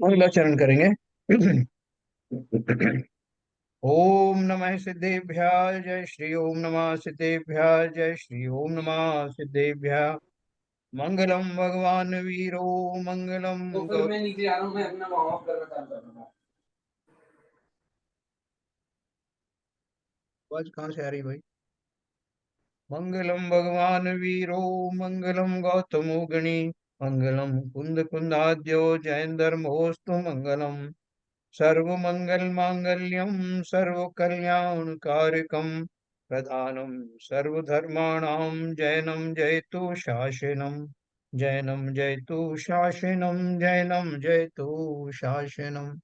मंगलाचरण करेंगे। ओम नमः सिद्धेभ्याय जय श्री ओम नमः सिद्धेभ्याय जय श्री ओम नमः सिद्धेभ्याय। मंगलम भगवान वीरो मंगलम तो फिर मैं नीचे आ रहा हूँ, मैं अपना वार्म अप करना चालू कर रहा हूँ। आवाज कहाँ से आ रही भाई? मंगलम भगवान वीरो मंगलम गौतमो गणी मंगलम कुंद कुंदाद्यो जयंदर्मोस्तु मंगलम सर्वमंगल मांगल्यम सर्वकल्याणकारिकम प्रधानम सर्वधर्माणां जैनम जयतु शासनम जैनम जयतु शासनम जैनम जयतु शासनम।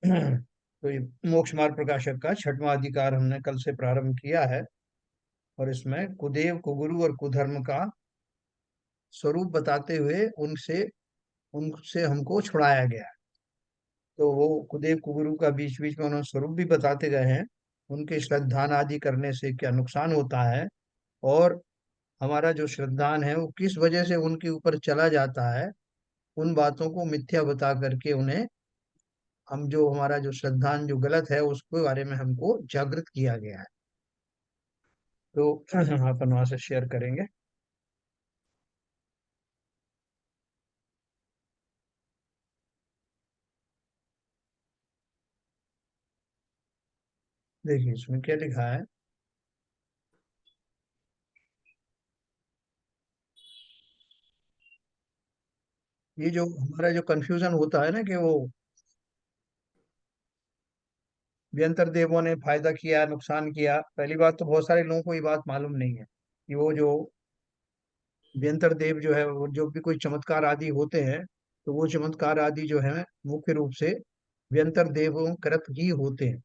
तो ये मोक्ष मार्ग प्रकाशक का छठवां अधिकार हमने कल से प्रारंभ किया है और इसमें कुदेव कुगुरु और कुधर्म का स्वरूप बताते हुए उनसे उनसे हमको छुड़ाया गया। तो वो कुदेव कुगुरु का बीच बीच में उन्होंने स्वरूप भी बताते गए हैं, उनके श्रद्धान आदि करने से क्या नुकसान होता है और हमारा जो श्रद्धान है वो किस वजह से उनके ऊपर चला जाता है। उन बातों को मिथ्या बता करके उन्हें हम जो हमारा जो श्रद्धान जो गलत है उसके बारे में हमको जागृत किया गया है। तो अपन वहां से शेयर करेंगे। देखिए इसमें क्या लिखा है। ये जो हमारा जो कंफ्यूजन होता है ना कि वो व्यंतर देवों ने फायदा किया नुकसान किया, पहली बात तो बहुत सारे लोगों को ये बात मालूम नहीं है कि वो जो व्यंतर देव जो है वो जो भी कोई चमत्कार आदि होते हैं तो वो चमत्कार आदि जो है मुख्य रूप से व्यंतर देवों कृत ही होते हैं।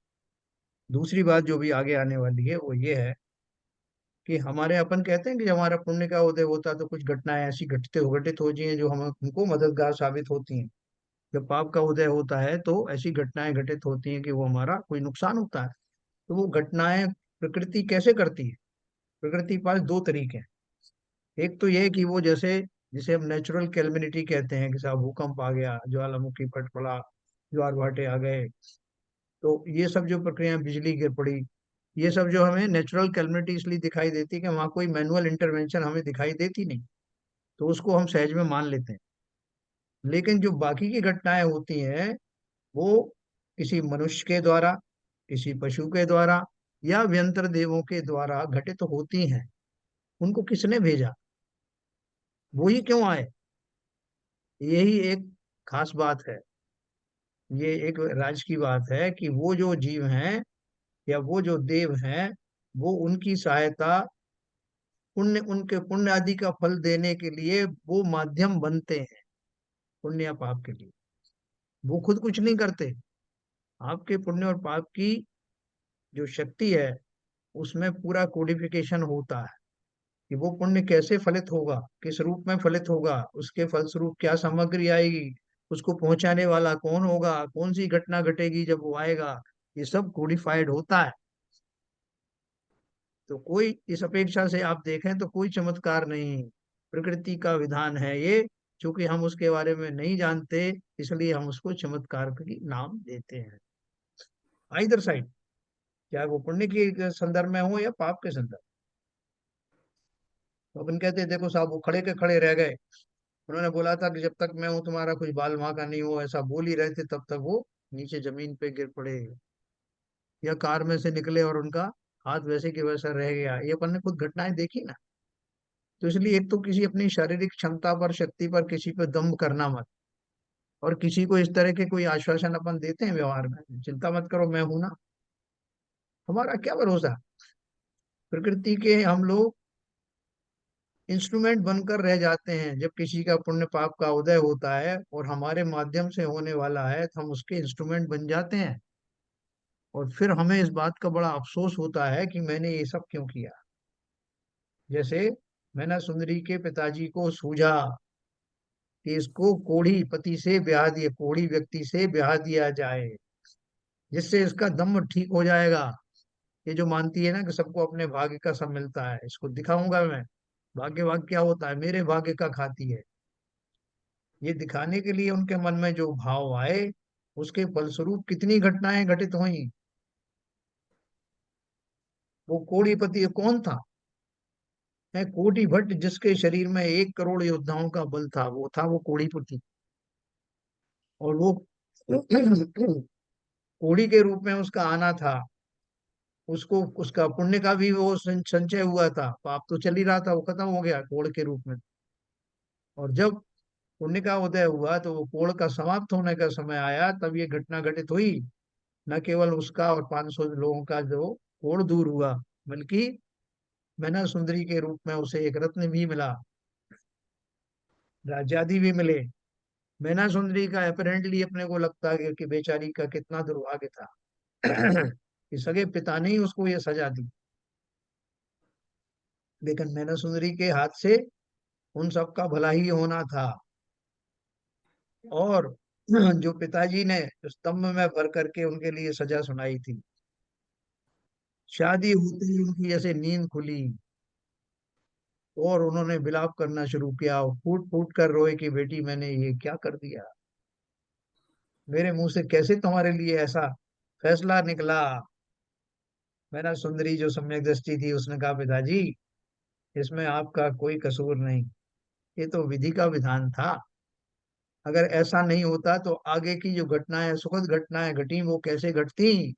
दूसरी बात जो भी आगे आने वाली है वो ये है कि हमारे अपन कहते हैं कि जब हमारा पुण्य का उदय होता है तो कुछ घटनाएं ऐसी घटित होती हैं जो हम हमको मददगार साबित होती हैं। जब पाप का उदय होता है तो ऐसी घटनाएं घटित होती हैं कि वो हमारा कोई नुकसान होता है। तो वो घटनाएं प्रकृति कैसे करती है? प्रकृति के पास दो तरीके हैं। एक तो ये है कि वो जैसे जिसे हम नेचुरल कैलमिनिटी कहते हैं कि साहब भूकंप आ गया, ज्वालामुखी फट पड़ा, ज्वार भाटे आ गए, तो ये सब जो प्रक्रिया, बिजली गिर पड़ी, ये सब जो हमें नेचुरल कैलमिनिटी इसलिए दिखाई देती है कि वहाँ कोई मैनुअल इंटरवेंशन हमें दिखाई देती नहीं, तो उसको हम सहज में मान लेते हैं। लेकिन जो बाकी की घटनाएं होती हैं वो किसी मनुष्य के द्वारा, किसी पशु के द्वारा या व्यंतर देवों के द्वारा घटित होती हैं। उनको किसने भेजा, वो ही क्यों आए, यही एक खास बात है। ये एक राज की बात है कि वो जो जीव हैं या वो जो देव हैं वो उनकी सहायता, पुण्य, उनके पुण्य आदि का फल देने के लिए वो माध्यम बनते हैं, पुण्य या पाप के लिए। वो खुद कुछ नहीं करते। आपके पुण्य और पाप की जो शक्ति है उसमें पूरा कोडिफिकेशन होता है कि वो पुण्य कैसे फलित होगा, किस रूप में फलित होगा, उसके फलस्वरूप क्या सामग्री आएगी, उसको पहुंचाने वाला कौन होगा, कौन सी घटना घटेगी जब वो आएगा, ये सब कोडिफाइड होता है। तो कोई इस अपेक्षा से आप देखें तो कोई चमत्कार नहीं, प्रकृति का विधान है ये। चूंकि हम उसके बारे में नहीं जानते इसलिए हम उसको चमत्कार की नाम देते हैं। आइदर साइड, चाहे वो पुण्य के संदर्भ में हो या पाप के संदर्भ। तो अपन कहते हैं देखो साहब वो खड़े के खड़े रह गए, उन्होंने बोला था कि जब तक मैं हूं तुम्हारा कुछ बाल वहां का नहीं हो, ऐसा बोल ही रहे थे, तब तक वो नीचे जमीन पे गिर पड़े या कार में से निकले और उनका हाथ वैसे के वैसा रह गया। ये अपन ने खुद घटनाएं देखी ना। तो इसलिए एक तो किसी अपनी शारीरिक क्षमता पर, शक्ति पर किसी पर दम्भ करना मत, और किसी को इस तरह के कोई आश्वासन अपन देते हैं व्यवहार में, चिंता मत करो मैं हूं ना, हमारा क्या भरोसा। प्रकृति के हम लोग इंस्ट्रूमेंट बनकर रह जाते हैं। जब किसी का पुण्य पाप का उदय होता है और हमारे माध्यम से होने वाला है तो हम उसके इंस्ट्रूमेंट बन जाते हैं, और फिर हमें इस बात का बड़ा अफसोस होता है कि मैंने ये सब क्यों किया। जैसे मैंने सुंदरी के पिताजी को सूझा कि इसको कोढ़ी पति से ब्याह दिया, कोढ़ी व्यक्ति से ब्याह दिया जाए जिससे इसका दम ठीक हो जाएगा। ये जो मानती है ना कि सबको अपने भाग्य का सब मिलता है, इसको दिखाऊंगा मैं भाग्य, भाग्य क्या होता है, मेरे भाग्य का खाती है। ये दिखाने के लिए उनके मन में जो भाव आए, उसके फलस्वरूप कितनी घटनाएं घटित हुई। वो कोड़ीपति कौन था? है कोटि भट्ट, जिसके शरीर में 1 करोड़ योद्धाओं का बल था, वो था वो कोड़ीपति। और वो कोड़ी के रूप में उसका आना था। उसको उसका पुण्य का भी वो संचय हुआ था, पाप तो चल ही रहा था, वो खत्म हो गया कोड़ के रूप में। और जब पुण्य का उदय हुआ तो वो कोड़ का समाप्त होने का समय आया, तब ये घटना घटित हुई। न केवल उसका और 500 लोगों का जो कोड़ दूर हुआ, बल्कि मैना सुंदरी के रूप में उसे एक रत्न भी मिला, राज्यादि भी मिले। मैना सुंदरी का अपेरेंटली अपने को लगता है कि बेचारी का कितना दुर्भाग्य था कि सगे पिता ने ही उसको ये सजा दी। लेकिन मैना सुंदरी के हाथ से उन सबका भला ही होना था। और जो पिताजी ने स्तंभ में भर करके उनके लिए सजा सुनाई थी, शादी होते ही उनकी जैसे नींद खुली और उन्होंने विलाप करना शुरू किया, फूट फूट कर रोए कि बेटी मैंने ये क्या कर दिया, मेरे मुंह से कैसे तुम्हारे लिए ऐसा फैसला निकला। मैना सुंदरी जो सम्यक दृष्टि थी, उसने कहा पिताजी, इसमें आपका कोई कसूर नहीं, ये तो विधि का विधान था। अगर ऐसा नहीं होता तो आगे की जो घटनाएं, सुखद घटनाएं घटी, वो कैसे घटती।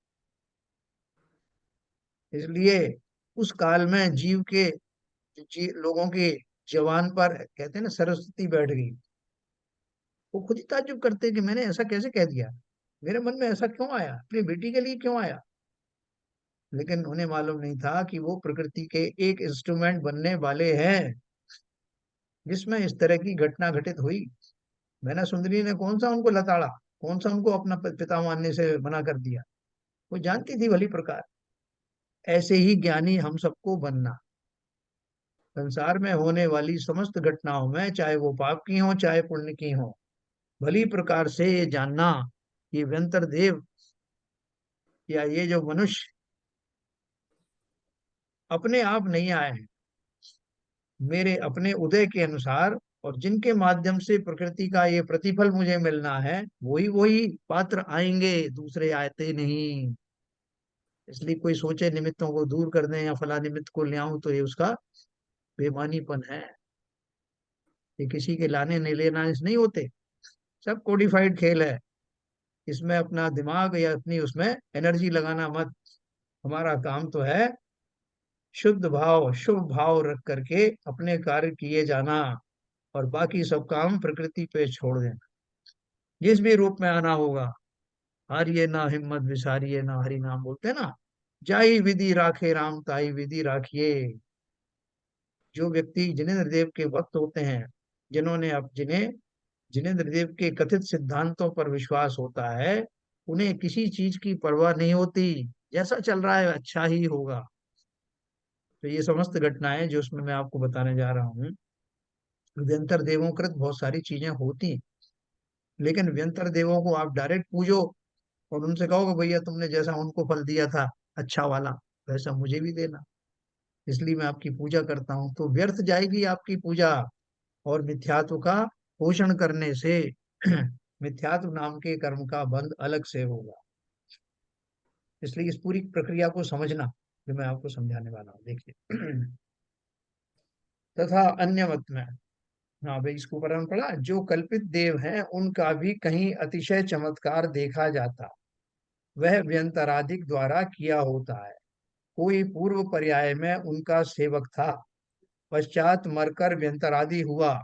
इसलिए उस काल में जीव के लोगों के जवान पर कहते हैं ना, सरस्वती बैठ गई। वो खुद ही ताज्जुब करते कि मैंने ऐसा कैसे कह दिया, मेरे मन में ऐसा क्यों आया, अपनी बेटी के लिए क्यों आया। लेकिन उन्हें मालूम नहीं था कि वो प्रकृति के एक इंस्ट्रूमेंट बनने वाले हैं, जिसमें इस तरह की घटना घटित हुई। मैना सुंदरी ने कौन सा उनको लताड़ा, कौन सा उनको अपना पिता मानने से मना कर दिया। वो जानती थी भली प्रकार। ऐसे ही ज्ञानी हम सबको बनना। संसार में होने वाली समस्त घटनाओं में, चाहे वो पाप की हो चाहे पुण्य की हो, भली प्रकार से ये जानना, ये व्यंतर देव या ये जो मनुष्य अपने आप नहीं आए हैं, मेरे अपने उदय के अनुसार, और जिनके माध्यम से प्रकृति का ये प्रतिफल मुझे मिलना है, वही वही पात्र आएंगे, दूसरे आते नहीं। इसलिए कोई सोचे निमित्तों को दूर कर दें या फला निमित्त को ले आऊं, तो ये उसका बेईमानीपन है। ये किसी के लाने नहीं लेना इस नहीं होते, सब कोडिफाइड खेल है। इसमें अपना दिमाग या अपनी उसमें एनर्जी लगाना मत। हमारा काम तो है शुद्ध भाव शुभ भाव रख करके अपने कार्य किए जाना, और बाकी सब काम प्रकृति पे छोड़ देना। जिस भी रूप में आना होगा, हारिए ना हिम्मत विसारिए ना, हरि नाम बोलते हैं ना, जाई विधि राखे राम ताई विधि राखिए। जो व्यक्ति जिनेन्द्र देव के भक्त होते हैं, जिन्होंने अब जिन्हें जिनेन्द्र देव के कथित सिद्धांतों पर विश्वास होता है, उन्हें किसी चीज की परवाह नहीं होती, जैसा चल रहा है अच्छा ही होगा। तो ये समस्त घटनाएं जो उसमें मैं आपको बताने जा रहा हूँ, व्यंतर देवों कृत बहुत सारी चीजें होती हैं। लेकिन व्यंतर देवों को आप डायरेक्ट पूजो और उनसे कहो कि भैया तुमने जैसा उनको फल दिया था अच्छा वाला, वैसा मुझे भी देना, इसलिए मैं आपकी पूजा करता हूँ, तो व्यर्थ जाएगी आपकी पूजा। और मिथ्यात्व का पोषण करने से मिथ्यात्व नाम के कर्म का बंध अलग से होगा। इसलिए इस पूरी प्रक्रिया को समझना जो मैं आपको समझाने वाला हूँ, देखिए। तथा अन्य मत में, हाँ भाई, इसको ऊपर हमने पढ़ा, जो कल्पित देव हैं उनका भी कहीं अतिशय चमत्कार देखा जाता, वह व्यंतराधिक द्वारा किया होता है। कोई पूर्व पर्याय में उनका सेवक था, पश्चात मरकर व्यंतरादि हुआ,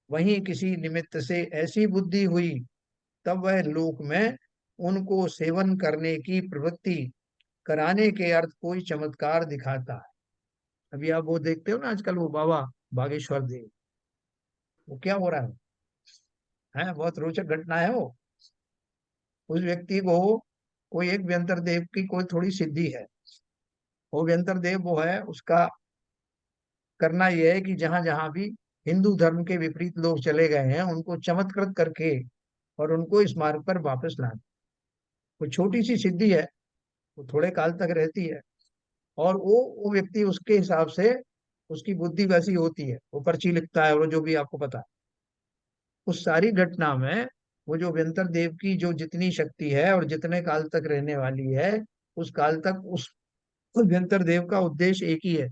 वहीं किसी निमित्त से ऐसी बुद्धि हुई, तब वह लोक में उनको सेवन करने की प्रवृत्ति कराने के अर्थ कोई चमत्कार दिखाता है। अभी आप वो देखते हो ना आजकल, वो बाबा बागेश्वर देव, वो क्या हो रहा है बहुत रोचक घटना है वो। उस व्यक्ति को कोई एक व्यंतर देव की कोई थोड़ी सिद्धि है। वो व्यंतर देव वो है, उसका करना यह है कि जहां जहां भी हिंदू धर्म के विपरीत लोग चले गए हैं, उनको चमत्कृत करके और उनको इस मार्ग पर वापस लाना। वो छोटी सी सिद्धि है, वो थोड़े काल तक रहती है, और वो व्यक्ति उसके हिसाब से, उसकी बुद्धि वैसी होती है, वो पर्ची लिखता है और जो भी आपको पता है, उस सारी घटना में वो जो व्यंतर देव की जो जितनी शक्ति है और जितने काल तक रहने वाली है, उस काल तक उस व्यंतर देव का उद्देश्य एक ही है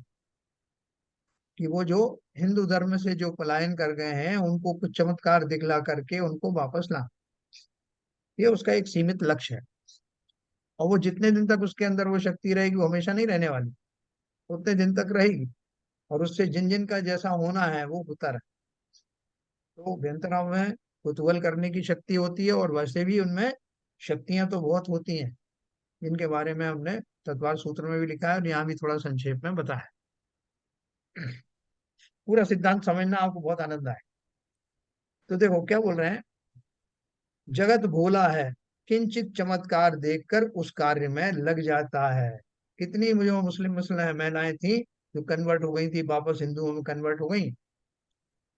कि वो जो हिंदू धर्म से जो पलायन कर गए हैं उनको कुछ चमत्कार दिखला करके उनको वापस ला। ये उसका एक सीमित लक्ष्य है। और वो जितने दिन तक उसके अंदर वो शक्ति रहेगी वो हमेशा नहीं रहने वाली, उतने दिन तक रहेगी। और उससे जिन जिन का जैसा होना है वो होता रहे। तो व्यंतराव में कुतूहल करने की शक्ति होती है, और वैसे भी उनमें शक्तियां तो बहुत होती हैं, जिनके बारे में हमने तत्वार सूत्र में भी लिखा है और यहाँ भी थोड़ा संक्षेप में बताया। पूरा सिद्धांत समझना आपको बहुत आनंद आए। तो देखो क्या बोल रहे हैं, जगत भोला है, किंचित चमत्कार देखकर उस कार्य में लग जाता है। कितनी मुझे मुस्लिम मुस्लिम महिलाएं थी जो कन्वर्ट हो गई थी, वापस हिंदुओं में कन्वर्ट हो गई।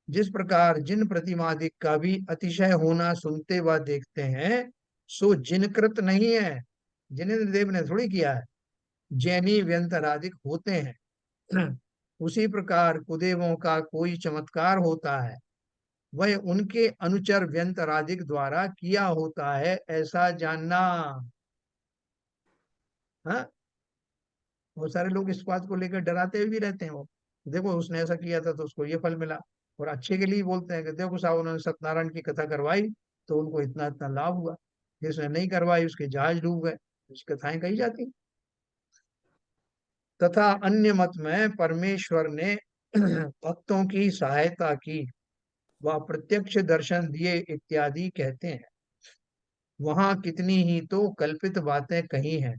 जिस प्रकार जिन प्रतिमादिक का भी अतिशय होना सुनते व देखते हैं, सो जिनकृत नहीं है, जिनेन्द्र देव ने थोड़ी किया है, जैनी व्यंतरादिक होते हैं। उसी प्रकार कुदेवों का कोई चमत्कार होता है, वह उनके अनुचर व्यंतरादिक द्वारा किया होता है, ऐसा जानना। हाँ, बहुत सारे लोग इस बात को लेकर डराते हुए भी रहते हैं। वो देखो उसने ऐसा किया था तो उसको ये फल मिला, और अच्छे के लिए बोलते हैं कि देखो साहब उन्होंने सत्यनारायण की कथा करवाई तो उनको इतना इतना लाभ हुआ, जिसने नहीं करवाई उसके जहाज डूब गए। इसकी कथाएं कही जाती। तथा अन्य मत में परमेश्वर ने भक्तों की सहायता की व प्रत्यक्ष दर्शन दिए इत्यादि कहते हैं। वहां कितनी ही तो कल्पित बातें कही हैं,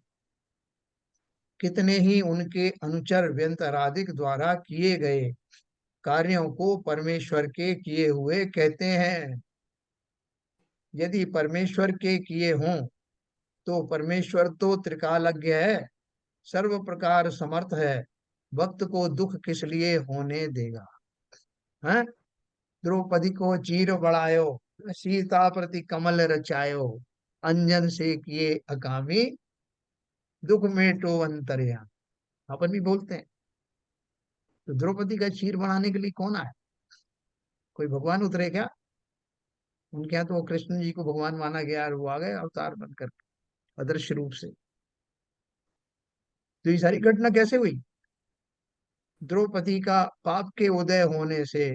कितने ही उनके अनुचर व्यंतरादिक द्वारा किए गए कार्यों को परमेश्वर के किए हुए कहते हैं। यदि परमेश्वर के किए हों तो परमेश्वर तो त्रिकालज्ञ है, सर्व प्रकार समर्थ है, भक्त को दुख किस लिए होने देगा। हैं, द्रौपदी को चीर बढ़ायो, सीता प्रति कमल रचायो, अंजन से किए अकामी, दुख मेटो अंतर्या। अपन भी बोलते हैं। तो द्रौपदी का चीर बनाने के लिए कौन आया? कोई भगवान उतरे क्या? उनके यहाँ तो वो कृष्ण जी को भगवान माना गया और वो आ गए अवतार बनकर अदृश्य रूप से। तो ये सारी घटना कैसे हुई? द्रौपदी का पाप के उदय होने से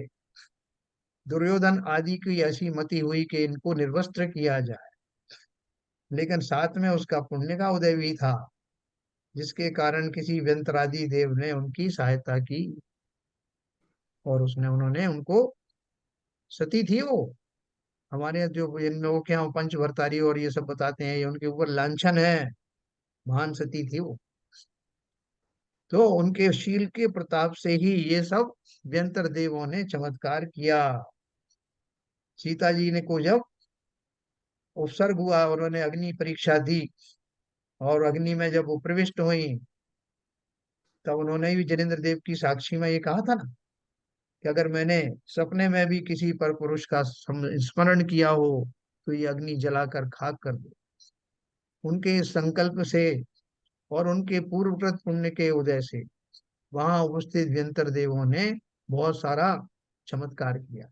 दुर्योधन आदि की ऐसी मति हुई कि इनको निर्वस्त्र किया जाए, लेकिन साथ में उसका पुण्य का उदय भी था, जिसके कारण किसी व्यंतरादि देव ने उनकी सहायता की, और उसने उन्होंने उनको, सती थी वो। हमारे यहाँ जो इन लोगों के यहाँ पंचभरतारी और ये सब बताते हैं, ये उनके ऊपर लांछन है, महान सती थी वो। तो उनके शील के प्रताप से ही ये सब व्यंतर देवों ने चमत्कार किया। सीता जी ने को जब उपसर्ग हुआ और उन्होंने अग्नि परीक्षा दी, और अग्नि में जब वो प्रविष्ट हुई, तब उन्होंने भी जनेन्द्र देव की साक्षी में ये कहा था ना कि अगर मैंने सपने में भी किसी पर पुरुष का स्मरण किया हो तो ये अग्नि जलाकर खाक कर दे। उनके इस संकल्प से और उनके पूर्वकृत पुण्य के उदय से वहां उपस्थित व्यंतर देवों ने बहुत सारा चमत्कार किया।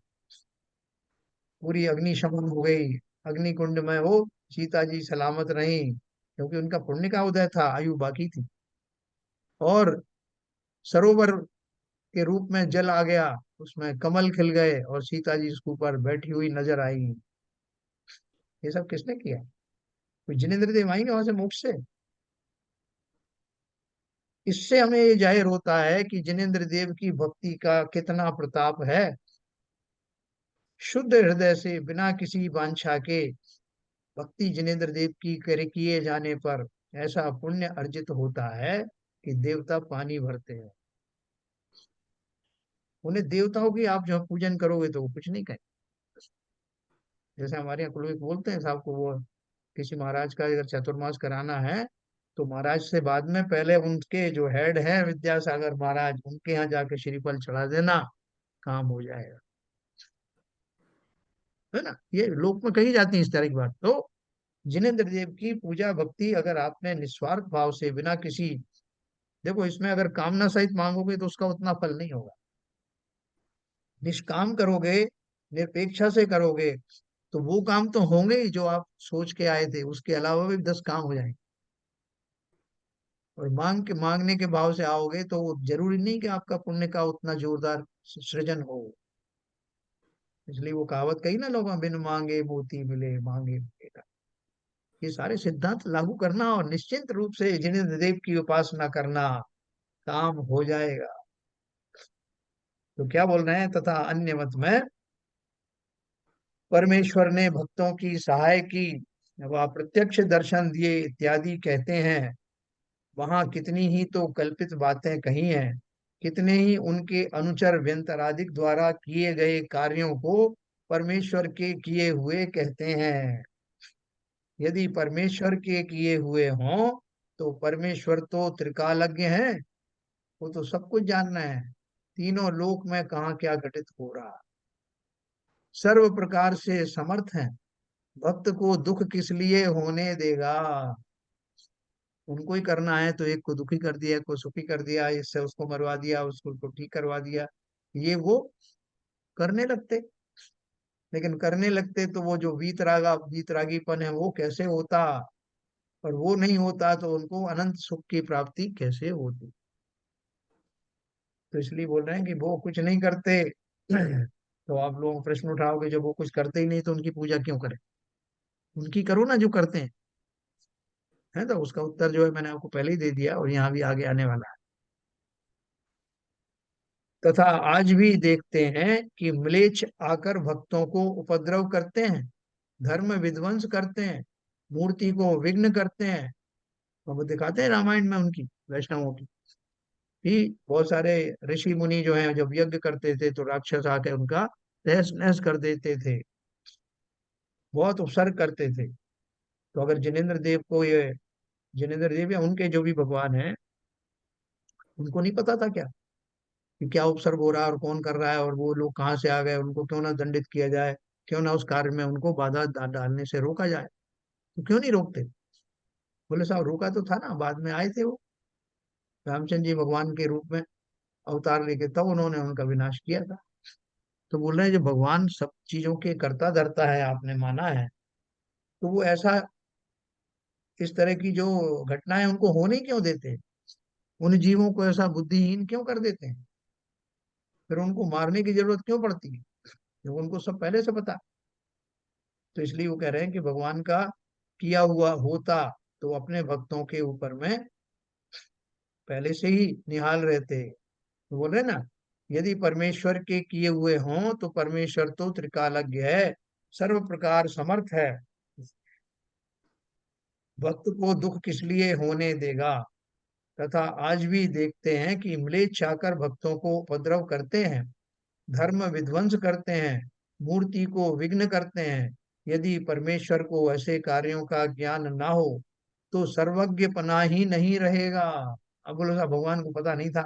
पूरी अग्नि शमन हो गई, अग्नि कुंड में वो सीता जी सलामत रही, क्योंकि उनका पुण्य का उदय था, आयु बाकी थी। और सरोवर के रूप में जल आ गया, उसमें कमल खिल गए और सीता जी उसके ऊपर बैठी हुई नजर आई। ये सब किसने किया? कोई जिनेन्द्र देव आएंगे वहां से मोक्ष से? इससे हमें ये जाहिर होता है कि जिनेन्द्र देव की भक्ति का कितना प्रताप है। शुद्ध हृदय से बिना किसी वांछा के भक्ति जिनेन्द्र देव की करे किए जाने पर ऐसा पुण्य अर्जित होता है कि देवता पानी भरते हैं। उन्हें देवताओं की आप जब पूजन करोगे तो वो कुछ नहीं कहें। जैसे हमारे यहाँ कुल बोलते हैं साहब को, वो किसी महाराज का अगर चतुर्मास कराना है तो महाराज से बाद में पहले उनके जो हेड है विद्यासागर महाराज, उनके यहाँ जाके श्रीफल चढ़ा देना, काम हो जाएगा। है ना, ये लोक में कही जाती है इस तरह की बात। तो जिनेन्द्र देव की पूजा भक्ति अगर आपने निस्वार्थ भाव से बिना किसी, देखो इसमें अगर कामना सहित मांगोगे तो उसका उतना फल नहीं होगा। निष्काम करोगे निरपेक्षा से करोगे तो वो काम तो होंगे ही जो आप सोच के आए थे, उसके अलावा भी 10 काम हो जाएंगे। और मांगने के भाव से आओगे तो जरूरी नहीं कि आपका पुण्य का उतना जोरदार सृजन हो। इसलिए वो कहावत कही ना, लोगों, बिन मांगे मोती मिले, मांगे मिलेगा। ये सारे सिद्धांत लागू करना और निश्चिंत रूप से जिनेंद्र देव की उपासना करना, काम हो जाएगा। तो क्या बोल रहे हैं, तथा अन्य मत में परमेश्वर ने भक्तों की सहाय की, वह प्रत्यक्ष दर्शन दिए इत्यादि कहते हैं। वहां कितनी ही तो कल्पित बातें कही हैं, कितने ही उनके अनुचर व्यंतरादिक द्वारा किए गए कार्यों को परमेश्वर के किए हुए कहते हैं। यदि परमेश्वर के किए हुए हों तो परमेश्वर तो त्रिकालज्ञ है, वो तो सब कुछ जानना है, तीनों लोक में कहाँ क्या घटित हो रहा, सर्व प्रकार से समर्थ है। भक्त को दुख किस लिए होने देगा। उनको ही करना है तो एक को दुखी कर दिया, एक को सुखी कर दिया, इससे उसको मरवा दिया, उसको ठीक करवा दिया, ये वो करने लगते। लेकिन करने लगते तो वो जो वीतरागीपन है वो कैसे होता, और वो नहीं होता तो उनको अनंत सुख की प्राप्ति कैसे होती। तो इसलिए बोल रहे हैं कि वो कुछ नहीं करते। तो आप लोग प्रश्न उठाओगे, जब वो कुछ करते ही नहीं तो उनकी पूजा क्यों करें। उनकी करो ना जो करते हैं। है तो उसका उत्तर जो है मैंने आपको पहले ही दे दिया, और यहाँ भी आगे आने वाला है। तथा आज भी देखते हैं कि म्लेच्छ आकर भक्तों को उपद्रव करते हैं, धर्म विध्वंस करते हैं, मूर्ति को विघ्न करते हैं। वो दिखाते हैं रामायण में उनकी, वैष्णवों की भी, बहुत सारे ऋषि मुनि जो हैं जब यज्ञ करते थे तो राक्षस आके उनका तहस नहस कर देते थे, बहुत उपसर्ग करते थे। तो अगर जिनेन्द्र देव को ये, जिनेन्द्र देव या उनके जो भी भगवान हैं, उनको नहीं पता था क्या कि क्या उपसर्ग हो रहा है और कौन कर रहा है, और वो लोग कहाँ से आ गए, उनको क्यों ना दंडित किया जाए, क्यों ना उस कार्य में उनको बाधा डालने से रोका जाए। तो क्यों नहीं रोकते। बोले साहब रोका तो था ना, बाद में आए थे वो रामचंद्र जी भगवान के रूप में अवतार लेके, तब उन्होंने उनका विनाश किया था। तो बोल रहे हैं जो भगवान सब चीजों के कर्ता धर्ता है, आपने माना है, तो वो ऐसा, इस तरह की जो घटनाएं उनको होने क्यों देते हैं, उन जीवों को ऐसा बुद्धिहीन क्यों कर देते हैं, फिर उनको मारने की जरूरत क्यों पड़ती है, जब उनको सब पहले से पता। तो इसलिए वो कह रहे हैं कि भगवान का किया हुआ होता तो अपने भक्तों के ऊपर में पहले से ही निहाल रहते। तो बोल रहे ना, यदि परमेश्वर के किए हुए हों तो परमेश्वर तो त्रिकालज्ञ है, सर्व प्रकार समर्थ है, भक्त को दुख किस लिए होने देगा। तथा आज भी देखते हैं कि म्लेच्छ आकर भक्तों को उपद्रव करते हैं, धर्म विध्वंस करते हैं, मूर्ति को विघ्न करते हैं। यदि परमेश्वर को ऐसे कार्यों का ज्ञान ना हो तो सर्वज्ञ पना ही नहीं रहेगा। अब बोलो साहब भगवान को पता नहीं था,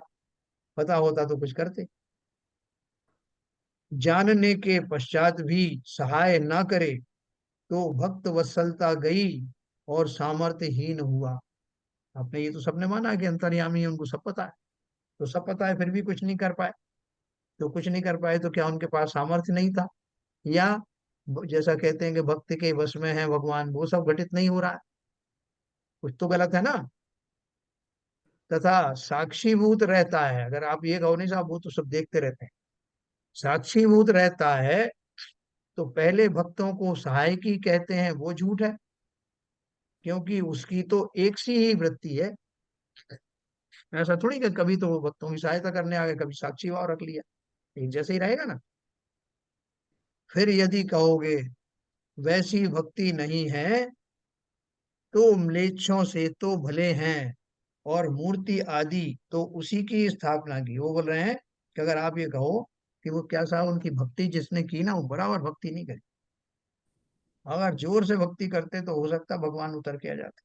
पता होता तो कुछ करते। जानने के पश्चात भी सहाय ना करे तो भक्त वत्सलता गई और सामर्थ्यहीन हुआ। आपने ये तो सबने माना कि अंतर्यामी है, उनको सब पता है। तो सब पता है फिर भी कुछ नहीं कर पाए। तो कुछ नहीं कर पाए तो क्या उनके पास सामर्थ्य नहीं था, या जैसा कहते हैं कि भक्त के वश में है भगवान, वो सब घटित नहीं हो रहा है, कुछ तो गलत है ना। तथा साक्षीभूत रहता है, अगर आप ये कहो नहीं साहब वो तो सब देखते रहते हैं, साक्षीभूत रहता है तो पहले भक्तों को सहायकी कहते हैं, वो झूठ है। क्योंकि उसकी तो एक सी ही वृत्ति है, ऐसा थोड़ी कि कभी तो वो भक्तों की सहायता करने आ गए, कभी साक्षी भाव रख लिया, एक जैसे ही रहेगा ना। फिर यदि कहोगे वैसी भक्ति नहीं है तो म्लेच्छों से तो भले हैं, और मूर्ति आदि तो उसी की स्थापना की। वो बोल रहे हैं कि अगर आप ये कहो कि वो क्या साहब उनकी भक्ति जिसने की ना वो बराबर भक्ति नहीं करी, अगर जोर से भक्ति करते तो हो सकता भगवान उतर के आ जाते,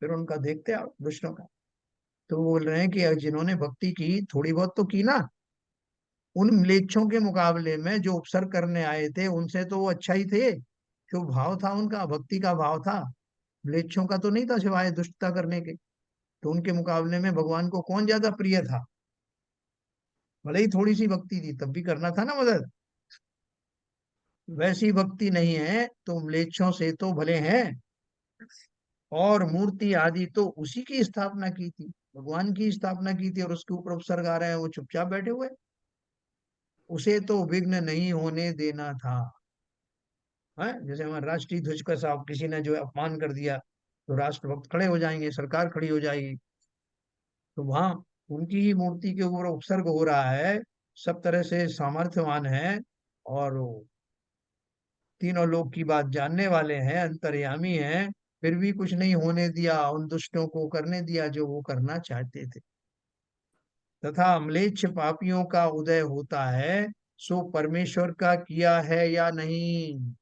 फिर उनका देखते आप दुष्टों का। तो वो बोल रहे हैं कि जिन्होंने भक्ति की थोड़ी बहुत तो की ना, उन म्लेच्छों के मुकाबले में जो उपसर्ग करने आए थे उनसे तो वो अच्छा ही थे, जो भाव था उनका भक्ति का भाव था, म्लेच्छों का तो नहीं था सिवाय दुष्टता करने के। तो उनके मुकाबले में भगवान को कौन ज्यादा प्रिय था, भले ही थोड़ी सी भक्ति थी तब भी करना था ना मदद। वैसी भक्ति नहीं है तो म्लेच्छों से तो भले हैं। और मूर्ति आदि तो उसी की स्थापना की थी, भगवान की स्थापना की थी, और उसके ऊपर उपसर्ग आ रहे हैं, वो चुपचाप बैठे हुए। उसे तो विघ्न नहीं होने देना था। है जैसे हमारे राष्ट्रीय ध्वज का साहब किसी ने जो है अपमान कर दिया, तो राष्ट्रभक्त खड़े हो जाएंगे, सरकार खड़ी हो जाएगी। तो वहां उनकी ही मूर्ति के ऊपर उपसर्ग हो रहा है, सब तरह से सामर्थ्यवान है, और वो तीनों लोग की बात जानने वाले हैं, अंतर्यामी हैं, फिर भी कुछ नहीं होने दिया, उन दुष्टों को करने दिया जो वो करना चाहते थे। तथा म्लेच्छ पापियों का उदय होता है, सो परमेश्वर का किया है या नहीं।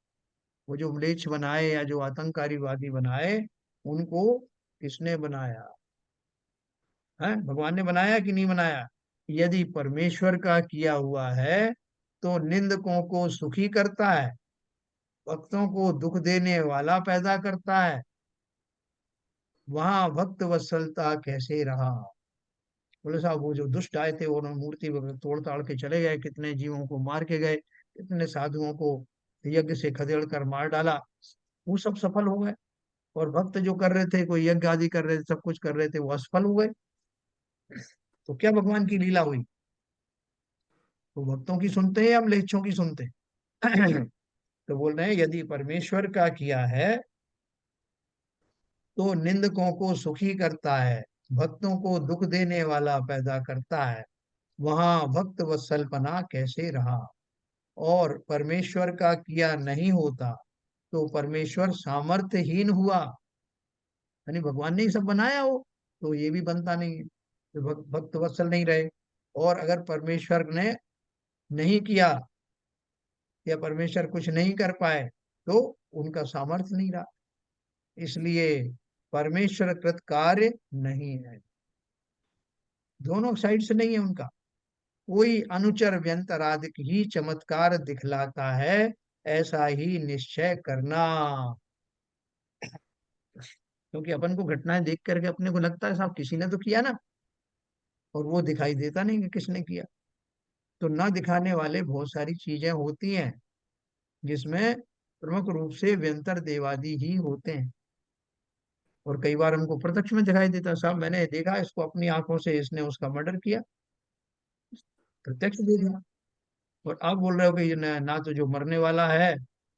वो जो म्लेच्छ बनाए या जो आतंकवादी बनाए, उनको किसने बनाया? है भगवान ने बनाया कि नहीं बनाया? यदि परमेश्वर का किया हुआ है तो निंदकों को सुखी करता है, भक्तों को दुख देने वाला पैदा करता है, वहां भक्त वत्सलता कैसे रहा? बोले साहब वो जो दुष्ट आए थे, उन्होंने मूर्ति वगैरह तोड़ ताड़ के चले गए, कितने जीवों को मार के गए, कितने साधुओं को यज्ञ से खदेड़ कर मार डाला, वो सब सफल हो गए। और भक्त जो कर रहे थे, कोई यज्ञ आदि कर रहे थे, सब कुछ कर रहे थे, वो असफल हो गए। तो क्या भगवान की लीला हुई? वो भक्तों की सुनते हैं या म्लेच्छों की सुनते हैं? तो बोल रहे हैं यदि परमेश्वर का किया है तो निंदकों को सुखी करता है, भक्तों को दुख देने वाला पैदा करता है, वहां भक्त वत्सलपना कैसे रहा? और परमेश्वर का किया नहीं होता तो परमेश्वर सामर्थ्यहीन हुआ, यानी भगवान ने ही सब बनाया हो तो ये भी बनता नहीं है, तो भक्त वत्सल नहीं रहे। और अगर परमेश्वर ने नहीं किया या परमेश्वर कुछ नहीं कर पाए तो उनका सामर्थ्य नहीं रहा, इसलिए परमेश्वर कृत कार्य नहीं है। दोनों साइड से नहीं है उनका। कोई अनुचर व्यंतराधिक ही चमत्कार दिखलाता है, ऐसा ही निश्चय करना। क्योंकि अपन को घटनाएं देख करके अपने को लगता है साहब किसी ने तो किया ना, और वो दिखाई देता नहीं कि किसने किया। तो ना दिखाने वाले बहुत सारी चीजें होती हैं, जिसमें प्रमुख रूप से व्यंतर देवादि ही होते हैं। और कई बार हमको प्रत्यक्ष में दिखाई देता है, साहब मैंने देखा इसको अपनी आंखों से, इसने उसका मर्डर किया, प्रत्यक्ष देखा। और आप बोल रहे हो कि ये ना तो जो मरने वाला है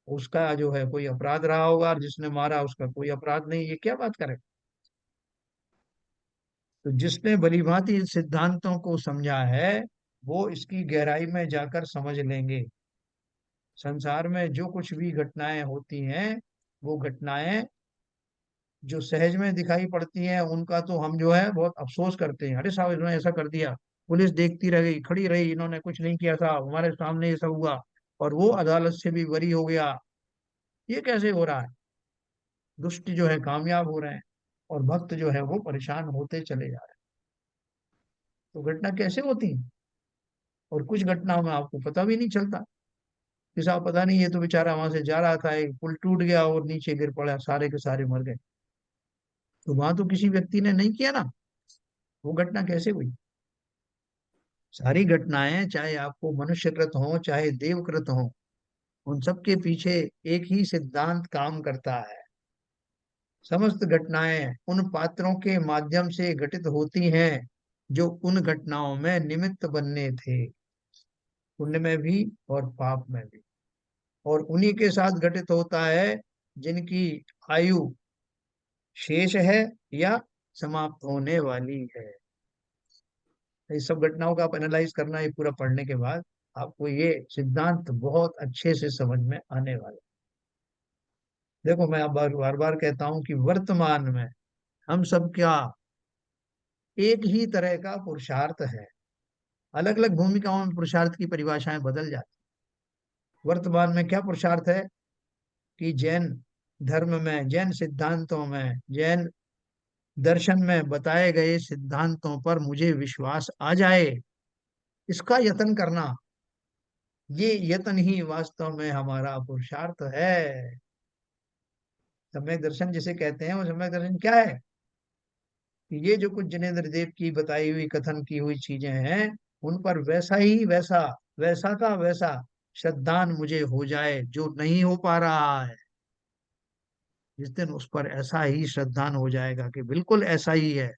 उसका जो है कोई अपराध रहा होगा, और जिसने मारा उसका कोई अपराध नहीं, ये क्या बात करें? तो जिसने भलीभांति इन सिद्धांतों को समझा है वो इसकी गहराई में जाकर समझ लेंगे। संसार में जो कुछ भी घटनाएं होती हैं, वो घटनाएं जो सहज में दिखाई पड़ती हैं उनका तो हम जो है बहुत अफसोस करते हैं, अरे साहब इन्होंने ऐसा कर दिया, पुलिस देखती रह गई, खड़ी रही, इन्होंने कुछ नहीं किया था, हमारे सामने ये सब हुआ, और वो अदालत से भी बरी हो गया। ये कैसे हो रहा है? दुष्ट जो है कामयाब हो रहे हैं, और भक्त जो है वो परेशान होते चले जा रहे हैं। तो घटना कैसे होती है? और कुछ घटनाओं में आपको पता भी नहीं चलता कि साहब पता नहीं, ये तो बेचारा वहां से जा रहा था, एक पुल टूट गया और नीचे गिर पड़ा, सारे के सारे मर गए। तो वहां तो किसी व्यक्ति ने नहीं किया ना, वो घटना कैसे हुई? सारी घटनाएं चाहे आपको मनुष्यकृत हो चाहे देवकृत हो, उन सब के पीछे एक ही सिद्धांत काम करता है। समस्त घटनाएं उन पात्रों के माध्यम से घटित होती हैं जो उन घटनाओं में निमित्त बनने थे, पुण्य में भी और पाप में भी। और उन्हीं के साथ घटित होता है जिनकी आयु शेष है या समाप्त होने वाली है। इस सब घटनाओं का आप एनालाइज करना, ये पूरा पढ़ने के बाद आपको ये सिद्धांत बहुत अच्छे से समझ में आने वाला है। देखो मैं अब बार बार कहता हूं कि वर्तमान में हम सब क्या एक ही तरह का पुरुषार्थ है, अलग अलग भूमिकाओं में पुरुषार्थ की परिभाषाएं बदल जाती। वर्तमान में क्या पुरुषार्थ है कि जैन धर्म में, जैन सिद्धांतों में, जैन दर्शन में बताए गए सिद्धांतों पर मुझे विश्वास आ जाए, इसका यत्न करना, ये यत्न ही वास्तव में हमारा पुरुषार्थ है। सम्यक दर्शन जिसे कहते हैं, वो सम्यक दर्शन क्या है? कि ये जो कुछ जिनेन्द्र देव की बताई हुई, कथन की हुई चीजें हैं, उन पर वैसा ही वैसा, वैसा का वैसा श्रद्धान मुझे हो जाए जो नहीं हो पा रहा है। जिस दिन उस पर ऐसा ही श्रद्धान हो जाएगा कि बिल्कुल ऐसा ही है,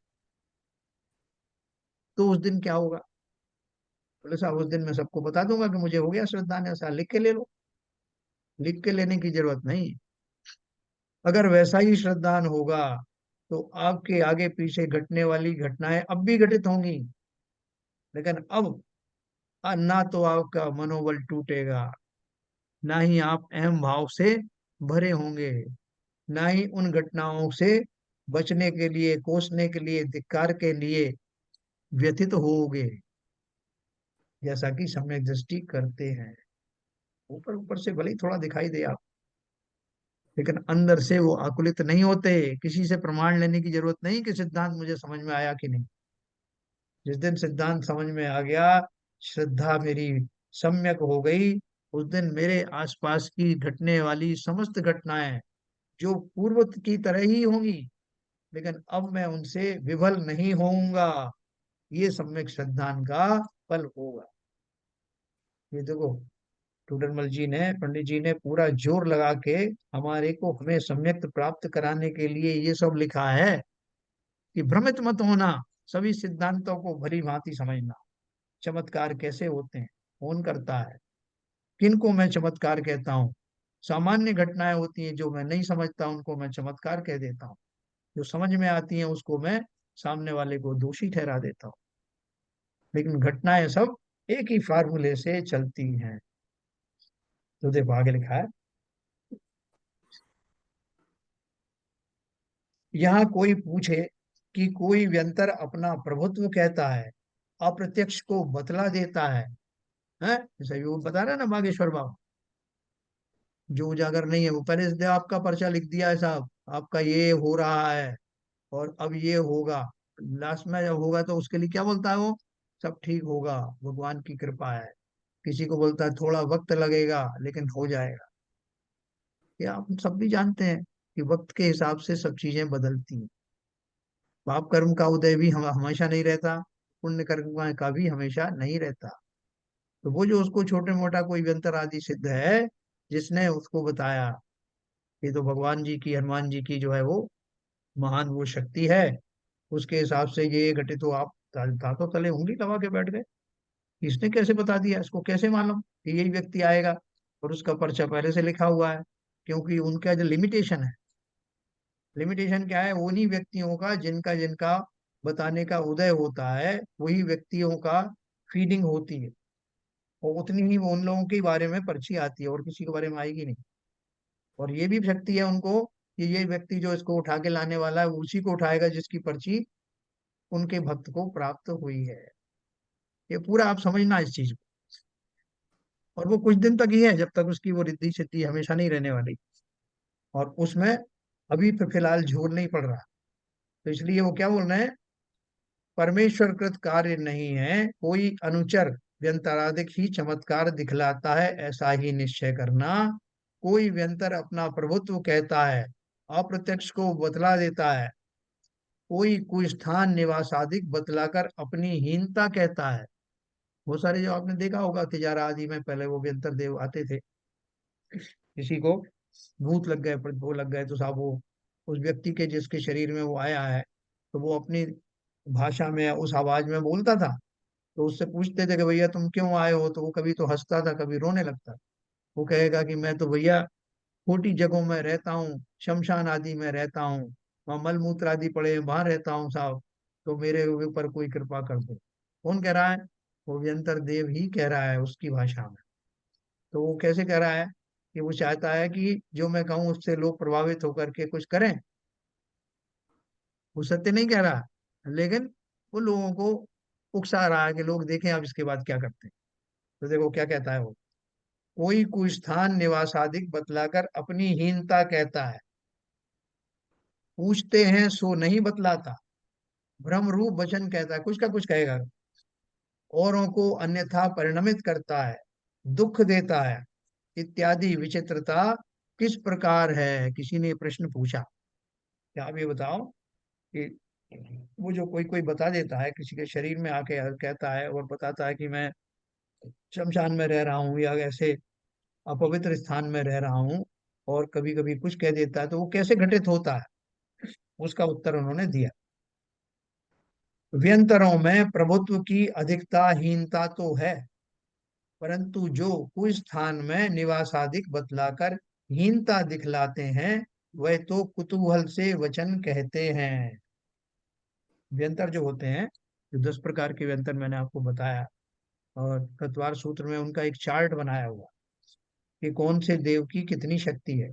तो उस दिन क्या होगा? बोले साहब उस दिन मैं सबको बता दूंगा कि मुझे हो गया श्रद्धान, ऐसा लिख के ले लो। लिख के लेने की जरूरत नहीं। अगर वैसा ही श्रद्धान होगा तो आपके आगे पीछे घटने वाली घटनाएं अब भी घटित होंगी, लेकिन अब ना तो आपका मनोबल टूटेगा, ना ही आप अहम भाव से भरे होंगे, ना ही उन घटनाओं से बचने के लिए, कोसने के लिए, धिक्कार के लिए व्यथित होोगे, जैसा कि सम्यक दृष्टि करते हैं। ऊपर ऊपर से भले ही थोड़ा दिखाई दे आप, लेकिन अंदर से वो आकुलित नहीं होते। किसी से प्रमाण लेने की जरूरत नहीं कि सिद्धांत मुझे समझ में आया कि नहीं। जिस दिन सिद्धांत समझ में आ गया, श्रद्धा मेरी सम्यक हो गई, उस दिन मेरे आसपास की घटने वाली समस्त घटनाएं जो पूर्व की तरह ही होंगी, लेकिन अब मैं उनसे विफल नहीं होऊंगा। ये सम्यक श्रद्धान का फल होगा। ये देखो, टूडरमल जी ने, पंडित जी ने पूरा जोर लगा के हमारे को, हमें सम्यक प्राप्त कराने के लिए ये सब लिखा है कि भ्रमित मत होना, सभी सिद्धांतों को भली भांति समझना। चमत्कार कैसे होते हैं, कौन करता है, किनको मैं चमत्कार कहता हूँ? सामान्य घटनाएं होती हैं जो मैं नहीं समझता, उनको मैं चमत्कार कह देता हूँ। जो समझ में आती हैं उसको मैं सामने वाले को दोषी ठहरा देता हूँ। लेकिन घटनाएं सब एक ही फार्मूले से चलती हैं। तो देखो आगे लिखा है, यहाँ कोई पूछे कि कोई व्यंतर अपना प्रभुत्व कहता है, अप्रत्यक्ष को बतला देता है जैसे वो बता रहा है ना बागेश्वर बाबू, जो उजागर नहीं है वो पहले से आपका पर्चा लिख दिया है साहब, आपका ये हो रहा है और अब ये होगा, लास्ट में जब होगा तो उसके लिए क्या बोलता है वो? सब ठीक होगा, भगवान की कृपा है। किसी को बोलता है थोड़ा वक्त लगेगा लेकिन हो जाएगा। ये आप सब भी जानते हैं कि वक्त के हिसाब से सब चीजें बदलती हैं। पाप कर्म का उदय भी हमेशा नहीं रहता, पुण्य कर्म का भी हमेशा नहीं रहता। तो वो जो उसको छोटे मोटा कोई व्यंतर आदि सिद्ध है, जिसने उसको बताया, ये तो भगवान जी की, हनुमान जी की जो है वो महान वो शक्ति है, उसके हिसाब से ये घटे, तो आप दांतों तले उंगली दबा के बैठ गए। इसने कैसे बता दिया, इसको कैसे मालूम कि यही व्यक्ति आएगा? और उसका पर्चा पहले से लिखा हुआ है। क्योंकि उनका जो लिमिटेशन है, लिमिटेशन क्या है? उन्हीं व्यक्तियों का जिनका जिनका बताने का उदय होता है, वही व्यक्तियों का फीडिंग होती है, और उतनी ही वो उन लोगों के बारे में पर्ची आती है, और किसी के बारे में आएगी नहीं। और ये भी शक्ति है उनको कि ये व्यक्ति जो इसको उठा के लाने वाला है, वो उसी को उठाएगा जिसकी पर्ची उनके भक्त को प्राप्त हुई है। ये पूरा आप समझना इस चीज को। और वो कुछ दिन तक ही है, जब तक उसकी वो रिद्धि सिद्धि हमेशा नहीं रहने वाली। और उसमें अभी फिलहाल जोर नहीं पड़ रहा। तो इसलिए वो क्या बोल रहे हैं, परमेश्वर कृत कार्य नहीं है, कोई अनुचर व्यंतराधिक ही चमत्कार दिखलाता है, ऐसा ही निश्चय करना। कोई व्यंतर अपना प्रभुत्व कहता है, अप्रत्यक्ष को बतला देता है। कोई कुस्थान निवास आदि बतलाकर अपनी हीनता कहता है। बहुत सारे जो आपने देखा होगा तिजारा आदि में, पहले वो व्यंतर देव आते थे, किसी को भूत लग गए, वो लग गए, तो साहब वो उस व्यक्ति के जिसके शरीर में वो आया है, तो वो अपनी भाषा में उस आवाज में बोलता था। तो उससे पूछते थे कि भैया तुम क्यों आए हो, तो वो कभी तो हंसता था, कभी रोने लगता। वो कहेगा कि मैं तो भैया खोटी जगहों में रहता हूँ, शमशान आदि में रहता हूँ, वहाँ मल मूत्र आदि पड़े हैं, वहां रहता हूँ साहब, तो मेरे ऊपर कोई कृपा कर दो। कौन कह रहा है? वो व्यंतर देव ही कह रहा है उसकी भाषा में। तो वो कैसे कह रहा है? कि वो चाहता है कि जो मैं कहूँ उससे लोग प्रभावित होकर के कुछ करें। वो सत्य नहीं कह रहा, लेकिन वो लोगों को उकसा रहा है कि लोग देखें अब इसके बाद क्या करते हैं। तो देखो क्या कहता है वो, कोई कुस्थान निवासादिक बतलाकर अपनी हीनता कहता है, पूछते हैं सो नहीं बतलाता, भ्रम रूप वचन कहता है, कुछ का कुछ कहेगा, औरों को अन्यथा परिणमित करता है, दुख देता है, इत्यादि विचित्रता किस प्रकार है? किसी ने प्रश्न पूछा, क्या आप ये बताओ कि वो जो कोई कोई बता देता है, किसी के शरीर में आके कहता है और बताता है कि मैं शमशान में रह रहा हूँ या ऐसे अपवित्र स्थान में रह रहा हूँ, और कभी कभी कुछ कह देता है, तो वो कैसे घटित होता है, उसका उत्तर उन्होंने दिया। व्यंतरों में प्रभुत्व की अधिकता हीनता तो है, परंतु जो कुछ स्थान में निवासाधिक बतलाकर हीनता दिखलाते हैं, वह तो कुतूहल से वचन कहते हैं। व्यंतर जो होते हैं, जो 10 प्रकार के व्यंतर मैंने आपको बताया, और तत्वार सूत्र में उनका एक चार्ट बनाया हुआ कि कौन से देव की कितनी शक्ति है,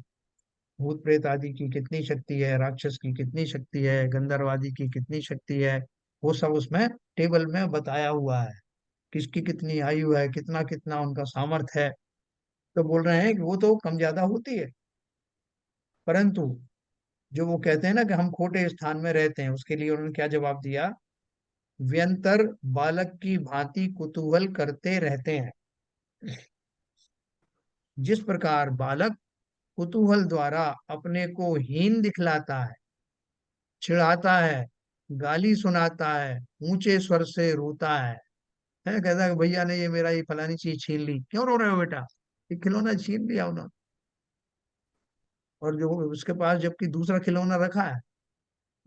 भूत प्रेत आदि की कितनी शक्ति है, राक्षस की कितनी शक्ति है, गंधर्व आदि की कितनी शक्ति है, वो सब उसमें टेबल में बताया हुआ है। किसकी कितनी आयु है, कितना कितना उनका सामर्थ्य है। तो बोल रहे हैं कि वो तो कम ज्यादा होती है, परंतु जो वो कहते हैं ना कि हम खोटे स्थान में रहते हैं, उसके लिए उन्होंने क्या जवाब दिया। व्यंतर बालक की भांति कुतूहल करते रहते हैं। जिस प्रकार बालक कुतूहल द्वारा अपने को हीन दिखलाता है, चिढ़ाता है, गाली सुनाता है, ऊंचे स्वर से रोता है कहता है कि भैया ने ये मेरा ये फलानी चीज छीन ली, क्यों रो रहे हो बेटा, ये खिलौना छीन लिया उन्होंने। और जो उसके पास जबकि दूसरा खिलौना रखा है,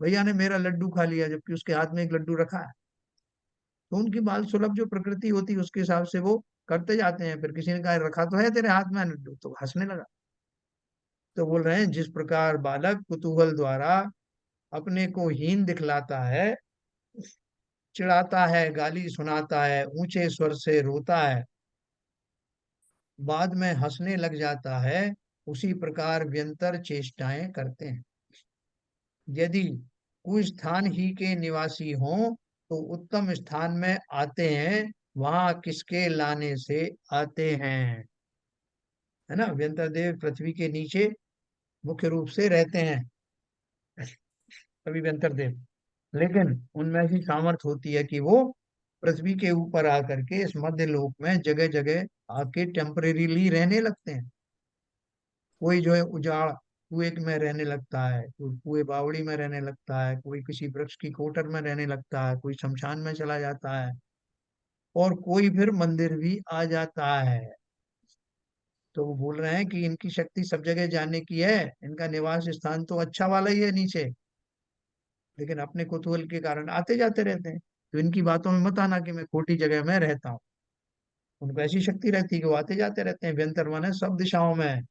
भैया ने मेरा लड्डू खा लिया, जबकि उसके हाथ में एक लड्डू रखा है। तो उनकी बाल सुलभ जो प्रकृति होती है उसके हिसाब से वो करते जाते हैं। फिर किसी ने कहा रखा तो है तेरे हाथ में लड्डू, तो हंसने लगा। तो बोल रहे हैं जिस प्रकार बालक कुतूहल द्वारा अपने को हीन दिखलाता है, चिढ़ाता है, गाली सुनाता है, ऊंचे स्वर से रोता है, बाद में हंसने लग जाता है, उसी प्रकार व्यंतर चेष्टाएं करते हैं। यदि कुछ स्थान ही के निवासी हों तो उत्तम स्थान में आते हैं, वहां किसके लाने से आते हैं। है ना, व्यंतर देव पृथ्वी के नीचे मुख्य रूप से रहते हैं, कवि व्यंतर देव। लेकिन उनमें ऐसी सामर्थ होती है कि वो पृथ्वी के ऊपर आकर के इस मध्य लोक में जगह जगह आके टेम्परेरीली रहने लगते हैं। कोई जो है उजाड़ कुएं में रहने लगता है, कोई कुएं बावड़ी में रहने लगता है, कोई किसी वृक्ष की कोटर में रहने लगता है, कोई शमशान में चला जाता है, और कोई फिर मंदिर भी आ जाता है। तो वो बोल रहे हैं कि इनकी शक्ति सब जगह जाने की है, इनका निवास स्थान तो अच्छा वाला ही है नीचे, लेकिन अपने कुतूहल के कारण आते जाते रहते हैं। तो इनकी बातों में मत आना कि मैं खोटी जगह में रहता हूँ। उनको ऐसी शक्ति रहती है कि वो आते जाते रहते हैं। व्यंतर माने सब दिशाओं में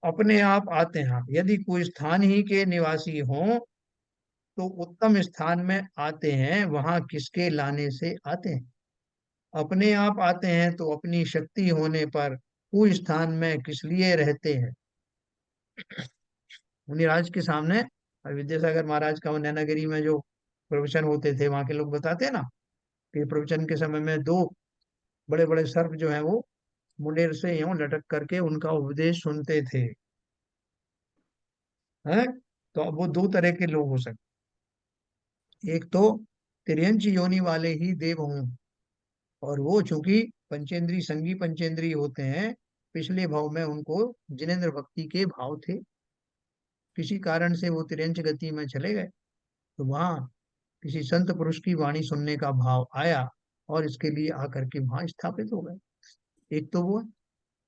अपने आप आते हैं। यदि कोई स्थान ही के निवासी हों तो उत्तम स्थान में आते हैं, वहां किसके लाने से आते हैं। अपने आप आते हैं तो अपनी शक्ति होने पर कोई स्थान में किस लिए रहते हैं। मुनिराज के सामने विद्यासागर महाराज का वो नैनागिरी में जो प्रवचन होते थे, वहां के लोग बताते हैं ना कि प्रवचन के समय में दो बड़े बड़े सर्प जो है वो मुंडेर से यूं लटक करके उनका उपदेश सुनते थे। हैं, तो अब वो दो तरह के लोग हो सकते। एक तो तिर्यंच योनि वाले ही देव हों, और वो चूंकि पंचेंद्री संगी पंचेंद्री होते हैं, पिछले भाव में उनको जिनेन्द्र भक्ति के भाव थे, किसी कारण से वो तिर्यंच गति में चले गए, तो वहां किसी संत पुरुष की वाणी सुनने का भाव आया, और इसके लिए आकर के वहां स्थापित हो गए। एक तो वो है।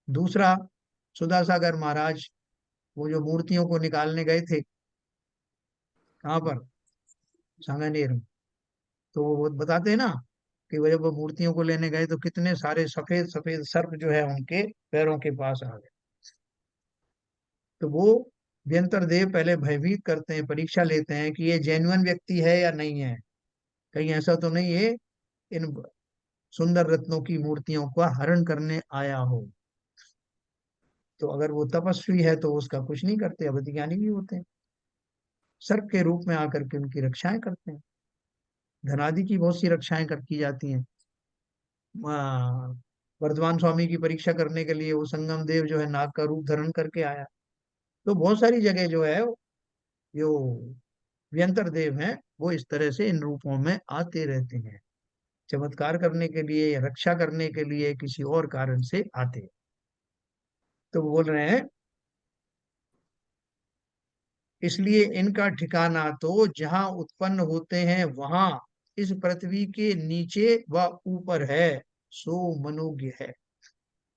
दूसरा, सुधासागर महाराज वो जो मूर्तियों को निकालने गए थे, कहाँ पर, सांगानेर में। तो वो बताते हैं ना कि वो जब वो मूर्तियों को लेने गए तो कितने सारे सफेद सफेद सर्प जो है उनके पैरों के पास आ गए। तो वो व्यंतर देव पहले भयभीत करते हैं, परीक्षा लेते हैं कि ये जेन्युइन व्यक्ति है या नहीं है, कहीं ऐसा तो नहीं है इन सुंदर रत्नों की मूर्तियों का हरण करने आया हो। तो अगर वो तपस्वी है तो उसका कुछ नहीं करते, अवैज्ञानिक भी होते हैं, सर्प के रूप में आकर के उनकी रक्षाएं करते हैं। धनादि की बहुत सी रक्षाएं कर की जाती हैं। आ, वर्धमान स्वामी की परीक्षा करने के लिए वो संगम देव जो है नाग का रूप धारण करके आया। तो बहुत सारी जगह जो है जो व्यंतर देव हैं वो इस तरह से इन रूपों में आते रहते हैं, चमत्कार करने के लिए या रक्षा करने के लिए किसी और कारण से आते हैं। तो वो बोल रहे हैं इसलिए इनका ठिकाना तो जहां उत्पन्न होते हैं वहां इस पृथ्वी के नीचे व ऊपर है, सो मनोज्ञ है।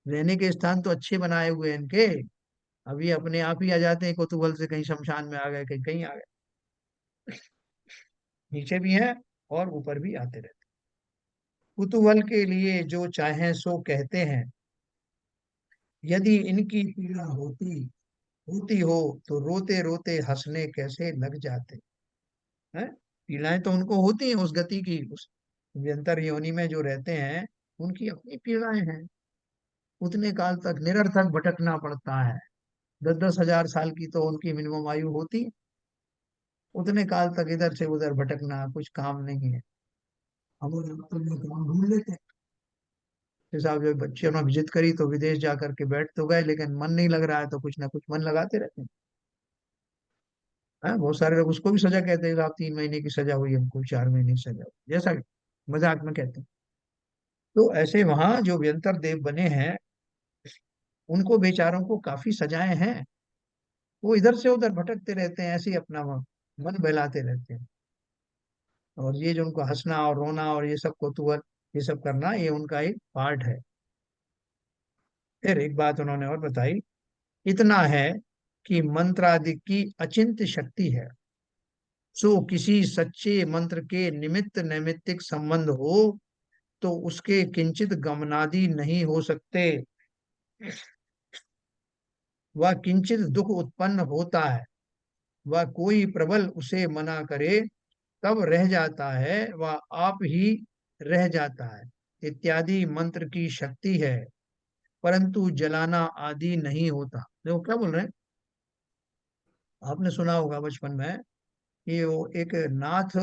रहने के स्थान तो अच्छे बनाए हुए हैं इनके, अभी अपने आप ही आ जाते हैं कुतूहल से, कहीं शमशान में आ गए, कहीं कहीं आ गए, नीचे भी हैं और ऊपर भी आते रहते। कुतूहल के लिए जो चाहें सो कहते हैं, यदि इनकी पीड़ा होती होती हो तो रोते रोते हंसने कैसे लग जाते हैं। पीड़ाएं तो उनको होती हैं उस गति की, उस व्यंतर योनि में जो रहते हैं, उनकी अपनी पीड़ाएं हैं। उतने काल तक निरर्थक भटकना पड़ता है। 10-10 हजार साल की तो उनकी मिनिमम आयु होती है। उतने काल तक इधर से उधर भटकना कुछ काम नहीं है। हम लोग अपने काम ढूंढ लेते हैं। जैसे आप, जब बच्चे ने विजिट करी तो विदेश जा करके बैठ तो गए, लेकिन मन नहीं लग रहा है तो कुछ ना कुछ मन लगाते रहते हैं। हाँ, बहुत सारे लोग उसको भी सजा कहते हैं, आप 3 महीने की सजा हुई हमको, 4 महीने की सजा हुई, जैसा कि मजाक में कहते हैं। तो ऐसे वहां जो व्यंतर देव बने हैं, उनको बेचारों को काफी सजाएं हैं। वो इधर से उधर भटकते रहते हैं, ऐसे ही अपना मन बहलाते रहते हैं। और ये जो उनको हंसना और रोना और ये सब कौतूहल, ये सब करना, ये उनका एक पार्ट है। फिर एक बात उन्होंने और बताई, इतना है कि मंत्रादि की अचिंत्य शक्ति है, सो किसी सच्चे मंत्र के निमित्त नैमित्तिक संबंध हो तो उसके किंचित गमनादि नहीं हो सकते। वह किंचित दुख उत्पन्न होता है, वह कोई प्रबल उसे मना करे तब रह जाता है, वह आप ही रह जाता है, इत्यादि मंत्र की शक्ति है, परंतु जलाना आदि नहीं होता। देखो क्या बोल रहे हैं, आपने सुना होगा बचपन में कि वो एक नाथ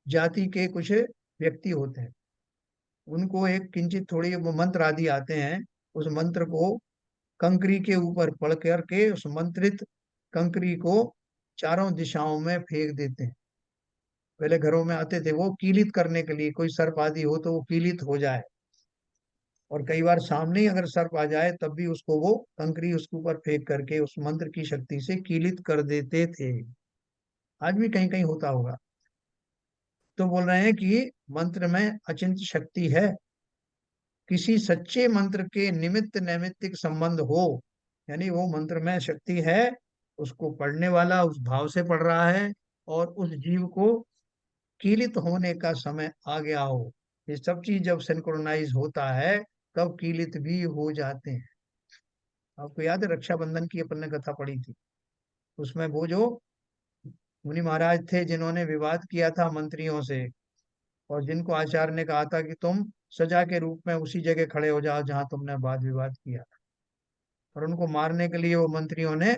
जाति के कुछ व्यक्ति होते हैं, उनको एक किंचित थोड़ी वो मंत्र आदि आते हैं, उस मंत्र को कंकरी के ऊपर पढ़ करके उस मंत्रित कंकरी को चारों दिशाओं में फेंक देते हैं। पहले घरों में आते थे वो कीलित करने के लिए, कोई सर्प आदि हो तो वो कीलित हो जाए, और कई बार सामने ही अगर सर्प आ जाए तब भी उसको वो कंकरी उसके ऊपर फेंक करके उस मंत्र की शक्ति से कीलित कर देते थे। आज भी कहीं कहीं होता होगा। तो बोल रहे हैं कि मंत्र में अचिंत शक्ति है, किसी सच्चे मंत्र के निमित्त नैमित्तिक संबंध हो, यानी वो मंत्र में शक्ति है, उसको पढ़ने वाला उस भाव से पढ़ रहा है, और उस जीव को कीलित होने का समय आ गया हो। ये सब चीज जब सिंक्रोनाइज होता है तब कीलित भी हो जाते हैं। आपको याद है रक्षाबंधन की अपन ने कथा पढ़ी थी, उसमें वो जो मुनि महाराज थे जिन्होंने विवाद किया था मंत्रियों से, और जिनको आचार्य ने कहा था कि तुम सजा के रूप में उसी जगह खड़े हो जाओ जहां तुमने वाद विवाद किया, और उनको मारने के लिए वो मंत्रियों ने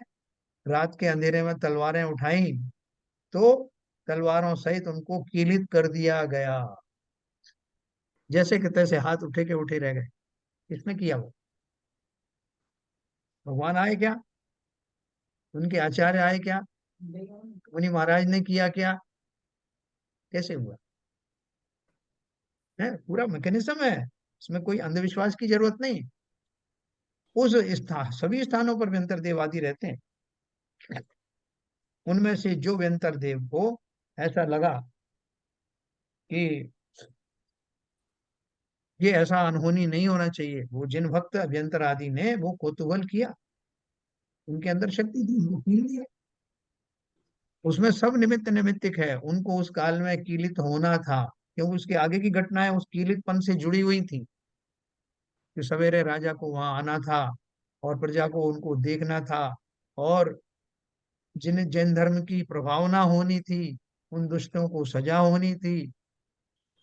रात के अंधेरे में तलवारें उठाई, तो तलवारों सहित उनको कीलित कर दिया गया। जैसे कि तैसे हाथ उठे के उठे रह गए। किसने किया वो? भगवान आए क्या? उनके आचार्य आए क्या? मुनि महाराज ने किया क्या? कैसे हुआ? है पूरा मैकेनिज्म है, इसमें कोई अंधविश्वास की जरूरत नहीं। उस स्थान, सभी स्थानों पर व्यंतर देव आदि रहते हैं। उनमें से जो व्यंतर देव को ऐसा लगा कि ये ऐसा अनहोनी नहीं होना चाहिए, वो जिन भक्त अभ्यंतर आदि ने वो कौतूहल किया, उनके अंदर शक्ति थी, वो कील दिया। उसमें सब निमित्त निमित्तिक है, उनको उस काल में कीलित होना था, क्योंकि उसके आगे की घटनाएं उस कीलितपन से जुड़ी हुई थी, कि सवेरे राजा को वहां आना था और प्रजा को उनको देखना था, और जिन जैन धर्म की प्रभावना होनी थी, उन दुष्टों को सजा होनी थी।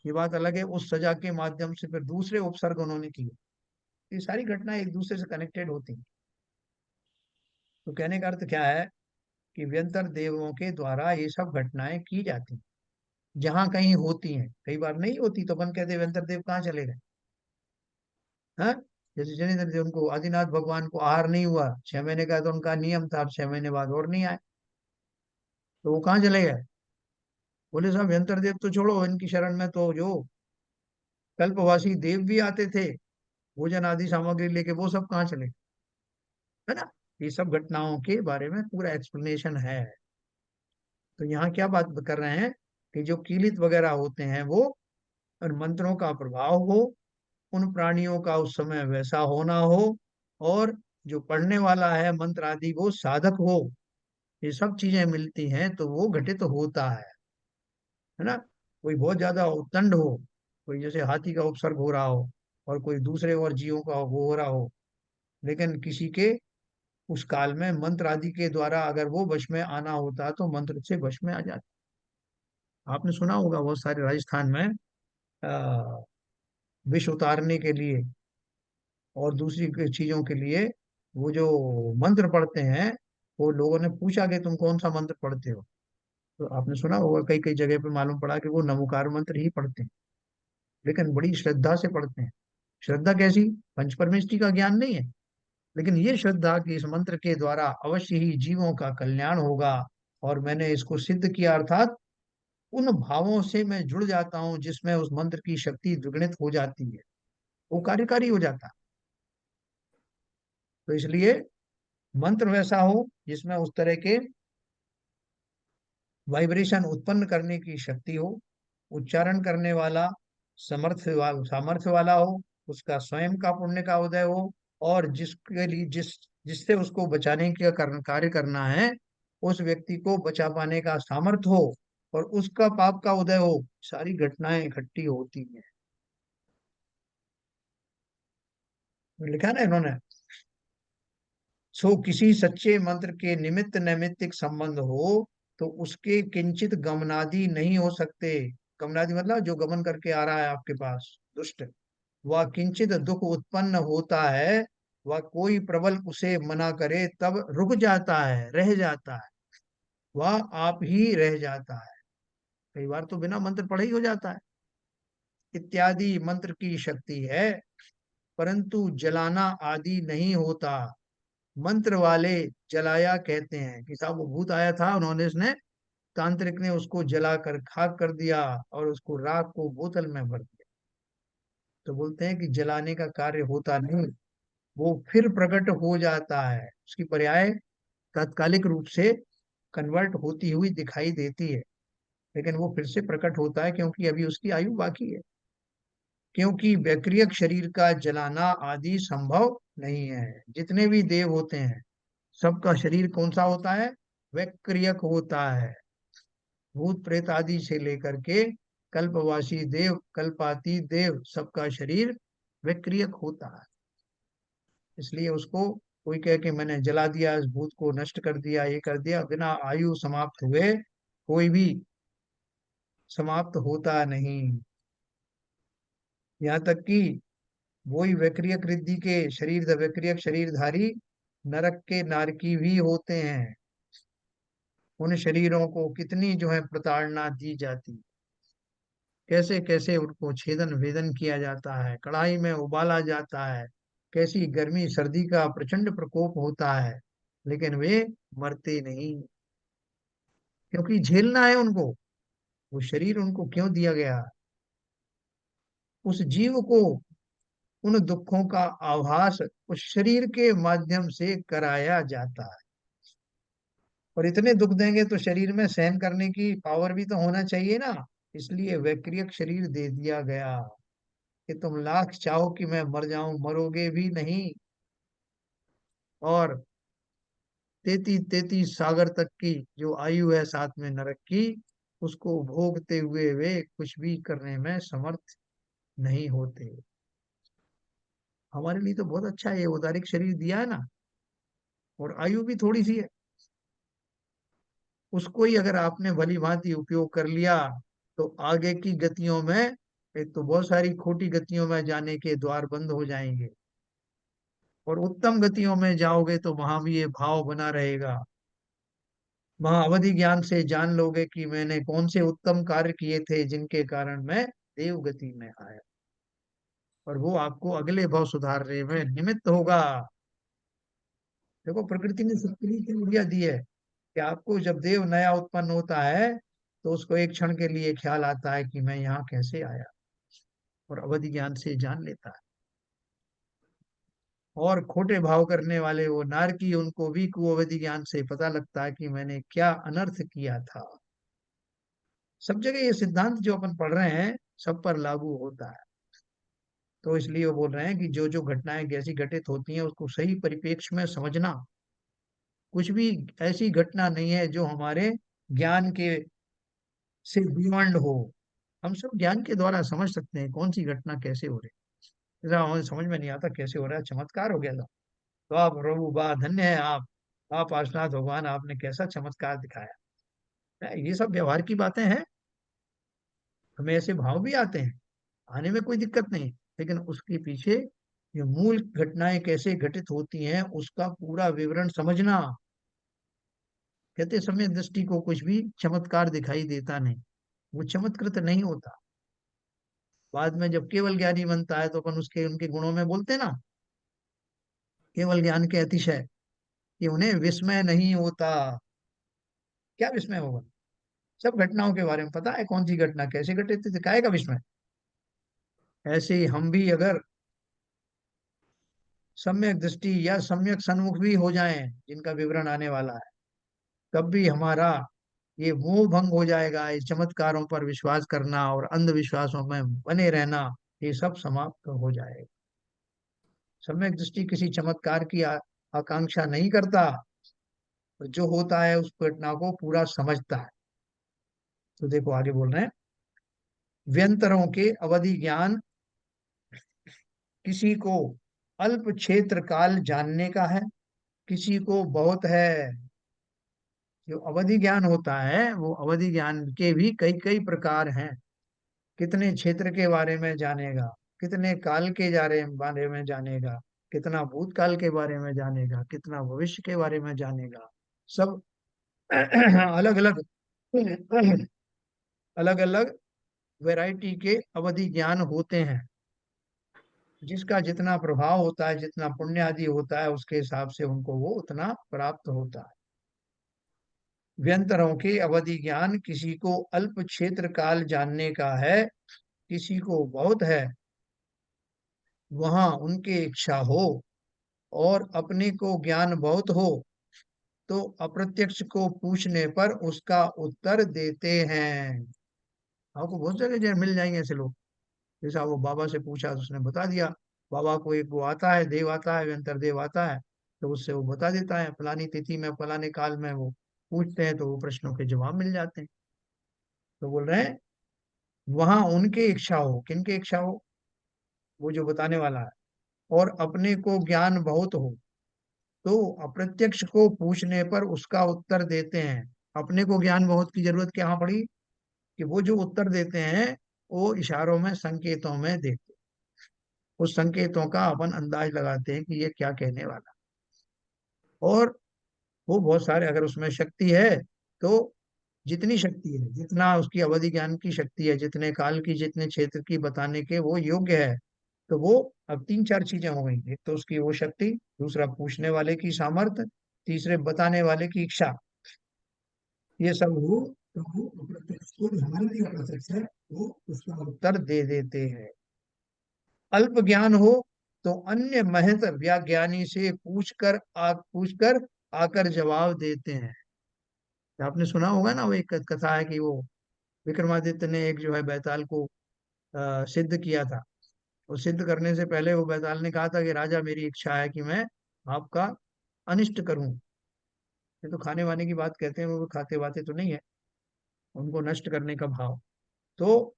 ये बात अलग है, उस सजा के माध्यम से फिर दूसरे उपसर्ग उन्होंने किए। ये सारी घटनाएं एक दूसरे से कनेक्टेड होती हैं। तो कहने का अर्थ क्या है कि व्यंतर देवों के द्वारा ये सब घटनाएं की जाती हैं, जहां कहीं होती हैं, कई बार नहीं होती तो अपन कहते हैं व्यंतर देव कहाँ चले गए। हाँ, जैसे जनेन्द्र देव, उनको आदिनाथ भगवान को आहार नहीं हुआ 6 महीने का, तो उनका नियम था, 6 महीने बाद और नहीं आए, तो वो कहाँ चले गए? बोले साहब व्यंतर देव तो छोड़ो, इनकी शरण में तो जो कल्पवासी देव भी आते थे भोजन आदि सामग्री लेके, वो सब कहाँ चले? है ना? ये सब घटनाओं के बारे में पूरा एक्सप्लेनेशन है। तो यहाँ क्या बात कर रहे हैं कि जो कीलित वगैरह होते हैं वो, और मंत्रों का प्रभाव हो, उन प्राणियों का उस समय वैसा होना हो, और जो पढ़ने वाला है मंत्र आदि वो साधक हो, ये सब चीजें मिलती हैं तो वो घटित होता है ना। कोई बहुत ज्यादा उद्दंड हो, कोई जैसे हाथी का उपसर्ग हो रहा हो, और कोई दूसरे और जीवों का वो हो रहा हो, लेकिन किसी के उस काल में मंत्र आदि के द्वारा अगर वो वश में आना होता तो मंत्र से वश में आ जाता। आपने सुना होगा बहुत सारे राजस्थान में अ, विष उतारने के लिए और दूसरी चीजों के लिए वो जो मंत्र पढ़ते हैं, वो लोगों ने पूछा कि तुम कौन सा मंत्र पढ़ते हो, तो आपने सुना होगा कई कई जगह पे मालूम पड़ा कि वो नमोकार मंत्र ही पढ़ते हैं, लेकिन बड़ी श्रद्धा से पढ़ते हैं। श्रद्धा कैसी? पंच परमेष्टि का ज्ञान नहीं है, लेकिन ये श्रद्धा कि इस मंत्र के द्वारा अवश्य ही जीवों का कल्याण होगा, और मैंने इसको सिद्ध किया, अर्थात उन भावों से मैं जुड़ जाता हूं जिसमें उस मंत्र की शक्ति द्विगुणित हो जाती है, वो कार्यकारी हो जाता है। तो इसलिए मंत्र वैसा हो जिसमें उस तरह के वाइब्रेशन उत्पन्न करने की शक्ति हो, उच्चारण करने वाला सामर्थ्य वाला हो, उसका स्वयं का पुण्य का उदय हो, और जिसके लिए जिससे उसको बचाने का कार्य करना है, उस व्यक्ति को बचा पाने का सामर्थ्य हो, और उसका पाप का उदय हो, सारी घटनाएं इकट्ठी होती हैं। लिखा ना इन्होंने, सो किसी सच्चे मंत्र के निमित्त नैमित्तिक संबंध हो तो उसके किंचित गमनादि नहीं हो सकते। गमनादि मतलब जो गमन करके आ रहा है आपके पास दुष्ट, वह किंचित दुख उत्पन्न होता है, वह कोई प्रबल उसे मना करे तब रुक जाता है, रह जाता है, वह आप ही रह जाता है। कई बार तो बिना मंत्र पढ़े ही हो जाता है। इत्यादि मंत्र की शक्ति है, परंतु जलाना आदि नहीं होता। मंत्र वाले जलाया कहते हैं कि साहब वो भूत आया था, उन्होंने इसने तांत्रिक ने उसको जला कर खाक कर दिया और उसको राख को बोतल में भर दिया। तो बोलते हैं कि जलाने का कार्य होता नहीं, वो फिर प्रकट हो जाता है, उसकी पर्याय तात्कालिक रूप से कन्वर्ट होती हुई दिखाई देती है, लेकिन वो फिर से प्रकट होता है क्योंकि अभी उसकी आयु बाकी है। क्योंकि वैक्रियक शरीर का जलाना आदि संभव नहीं है। जितने भी देव होते हैं सबका शरीर कौन सा होता है? वैक्रियक होता है। भूत प्रेत आदि से लेकर के कल्पवासी देव, कल्पाती देव, सबका शरीर विक्रियक होता है। इसलिए उसको कोई कह के मैंने जला दिया, इस भूत को नष्ट कर दिया, ये कर दिया, बिना आयु समाप्त हुए कोई भी समाप्त होता नहीं। यहाँ तक कि वही वैक्रियक रिद्धि के शरीर, वैक्रियक शरीरधारी नरक के नारकी भी होते हैं। उन शरीरों को कितनी जो है प्रताड़ना दी जाती, कैसे कैसे उनको छेदन वेदन किया जाता है, कढ़ाई में उबाला जाता है, कैसी गर्मी सर्दी का प्रचंड प्रकोप होता है, लेकिन वे मरते नहीं, क्योंकि झेलना है उनको। वो शरीर उनको क्यों दिया गया? उस जीव को उन दुखों का आभास उस शरीर के माध्यम से कराया जाता है। और इतने दुख देंगे तो शरीर में सहन करने की पावर भी तो होना चाहिए ना। इसलिए वैक्रियक शरीर दे दिया गया कि तुम लाख चाहो कि मैं मर जाऊं, मरोगे भी नहीं। और 33 सागर तक की जो आयु है साथ में नरक की, उसको भोगते हुए वे कुछ भी करने में समर्थ नहीं होते। हमारे लिए तो बहुत अच्छा है, ये उदारिक शरीर दिया है ना, और आयु भी थोड़ी सी है। उसको ही अगर आपने भली भांति उपयोग कर लिया तो आगे की गतियों में, एक तो बहुत सारी खोटी गतियों में जाने के द्वार बंद हो जाएंगे, और उत्तम गतियों में जाओगे तो वहां भी ये भाव बना रहेगा। वहां अवधि ज्ञान से जान लोगे कि मैंने कौन से उत्तम कार्य किए थे जिनके कारण मैं देव गति में आया, और वो आपको अगले भाव सुधारने में निमित्त होगा। देखो प्रकृति ने सबके लिए ऊर्जा दी है कि आपको जब देव नया उत्पन्न होता है तो उसको एक क्षण के लिए ख्याल आता है कि मैं यहाँ कैसे आया, और अवधि ज्ञान से जान लेता है। और खोटे भाव करने वाले वो नारकी, उनको भी कुअवधि ज्ञान से पता लगता है कि मैंने क्या अनर्थ किया था। सब जगह ये सिद्धांत जो अपन पढ़ रहे हैं सब पर लागू होता है। तो इसलिए वो बोल रहे हैं कि जो जो घटनाएं जैसी घटित होती हैं उसको सही परिप्रेक्ष्य में समझना। कुछ भी ऐसी घटना नहीं है जो हमारे ज्ञान के से बियॉन्ड हो। हम सब ज्ञान के द्वारा समझ सकते हैं कौन सी घटना कैसे हो रही है। जरा हमें समझ में नहीं आता कैसे हो रहा है, चमत्कार हो गया था। तो आप प्रभु बा धन्य है आप आशनाथ भगवान, आपने कैसा चमत्कार दिखाया है। ये सब व्यवहार की बातें हैं। हमें ऐसे भाव भी आते हैं, आने में कोई दिक्कत नहीं, लेकिन उसके पीछे ये मूल घटनाएं कैसे घटित होती हैं उसका पूरा विवरण समझना। कहते समय दृष्टि को कुछ भी चमत्कार दिखाई देता नहीं, वो चमत्कृत नहीं होता। बाद में जब केवल ज्ञानी बनता है तो अपन उसके उनके गुणों में बोलते हैं ना, केवल ज्ञान के अतिशय कि उन्हें विस्मय नहीं होता। क्या विस्मय होगा? सब घटनाओं के बारे में पता है, कौन सी घटना कैसे घटित थी, काहे का विस्मय। ऐसे ही हम भी अगर सम्यक दृष्टि या सम्यक सन्मुख भी हो जाएं, जिनका विवरण आने वाला है, तब भी हमारा ये मोह भंग हो जाएगा। इस चमत्कारों पर विश्वास करना और अंधविश्वासों में बने रहना, ये सब समाप्त हो जाएगा। सम्यक दृष्टि किसी चमत्कार की आकांक्षा नहीं करता, तो जो होता है उस घटना को पूरा समझता है। तो देखो आगे बोल रहे हैं, व्यंतरों के अवधि ज्ञान किसी को अल्प क्षेत्र काल जानने का है, किसी को बहुत है। जो अवधि ज्ञान होता है वो अवधि ज्ञान के भी कई कई प्रकार हैं। कितने क्षेत्र के बारे में जानेगा, कितने काल के बारे में जानेगा, कितना भूतकाल के बारे में जानेगा, कितना भविष्य के बारे में जानेगा। सब अलग अलग अलग अलग वैरायटी के अवधि ज्ञान होते हैं। जिसका जितना प्रभाव होता है, जितना पुण्य आदि होता है, उसके हिसाब से उनको वो उतना प्राप्त होता है। व्यंतरों के अवधि ज्ञान किसी को अल्प क्षेत्र काल जानने का है, किसी को बहुत है। वहां उनके इच्छा हो और अपने को ज्ञान बहुत हो तो अप्रत्यक्ष को पूछने पर उसका उत्तर देते हैं। आपको बहुत जगह मिल जाएंगे ऐसे लोग। जैसा वो बाबा से पूछा तो उसने बता दिया। बाबा को एक वो आता है, देव आता है, व्यंतर देव आता है, तो उससे वो बता देता है फलानी तिथि में फलाने काल में। वो पूछते हैं तो वो प्रश्नों के जवाब मिल जाते हैं। तो बोल रहे हैं वहां उनके इच्छा हो, किनके इच्छा हो, वो जो बताने वाला है, और अपने को ज्ञान बहुत हो तो अप्रत्यक्ष को पूछने पर उसका उत्तर देते हैं। अपने को ज्ञान बहुत की जरूरत क्या पड़ी, कि वो जो उत्तर देते हैं वो इशारों में संकेतों में देते, उस संकेतों का अपन अंदाज लगाते हैं कि ये क्या कहने वाला। और वो बहुत सारे, अगर उसमें शक्ति है तो जितनी शक्ति है, जितना उसकी अवधि ज्ञान की शक्ति है, जितने काल की जितने क्षेत्र की बताने के वो योग्य है, तो वो अब तीन चार चीजें हो गई। एक तो उसकी वो शक्ति, दूसरा पूछने वाले की सामर्थ्य, तीसरे बताने वाले की इच्छा। ये सब हो तो वो अप्रत्यक्ष को, हमारे लिए अप्रत्यक्ष है, वो उसका उत्तर दे देते हैं। अल्प ज्ञान हो तो अन्य महत व्याज्ञानी से पूछकर आकर जवाब देते हैं। आपने सुना होगा ना, वो एक कथा है कि वो विक्रमादित्य ने एक जो है बैताल को सिद्ध किया था। और सिद्ध करने से पहले वो बैताल ने कहा था कि राजा मेरी इच्छा है कि मैं आपका अनिष्ट करूं। ये तो खाने वाने की बात कहते हैं, वो खाते वाते तो नहीं है, उनको नष्ट करने का भाव। तो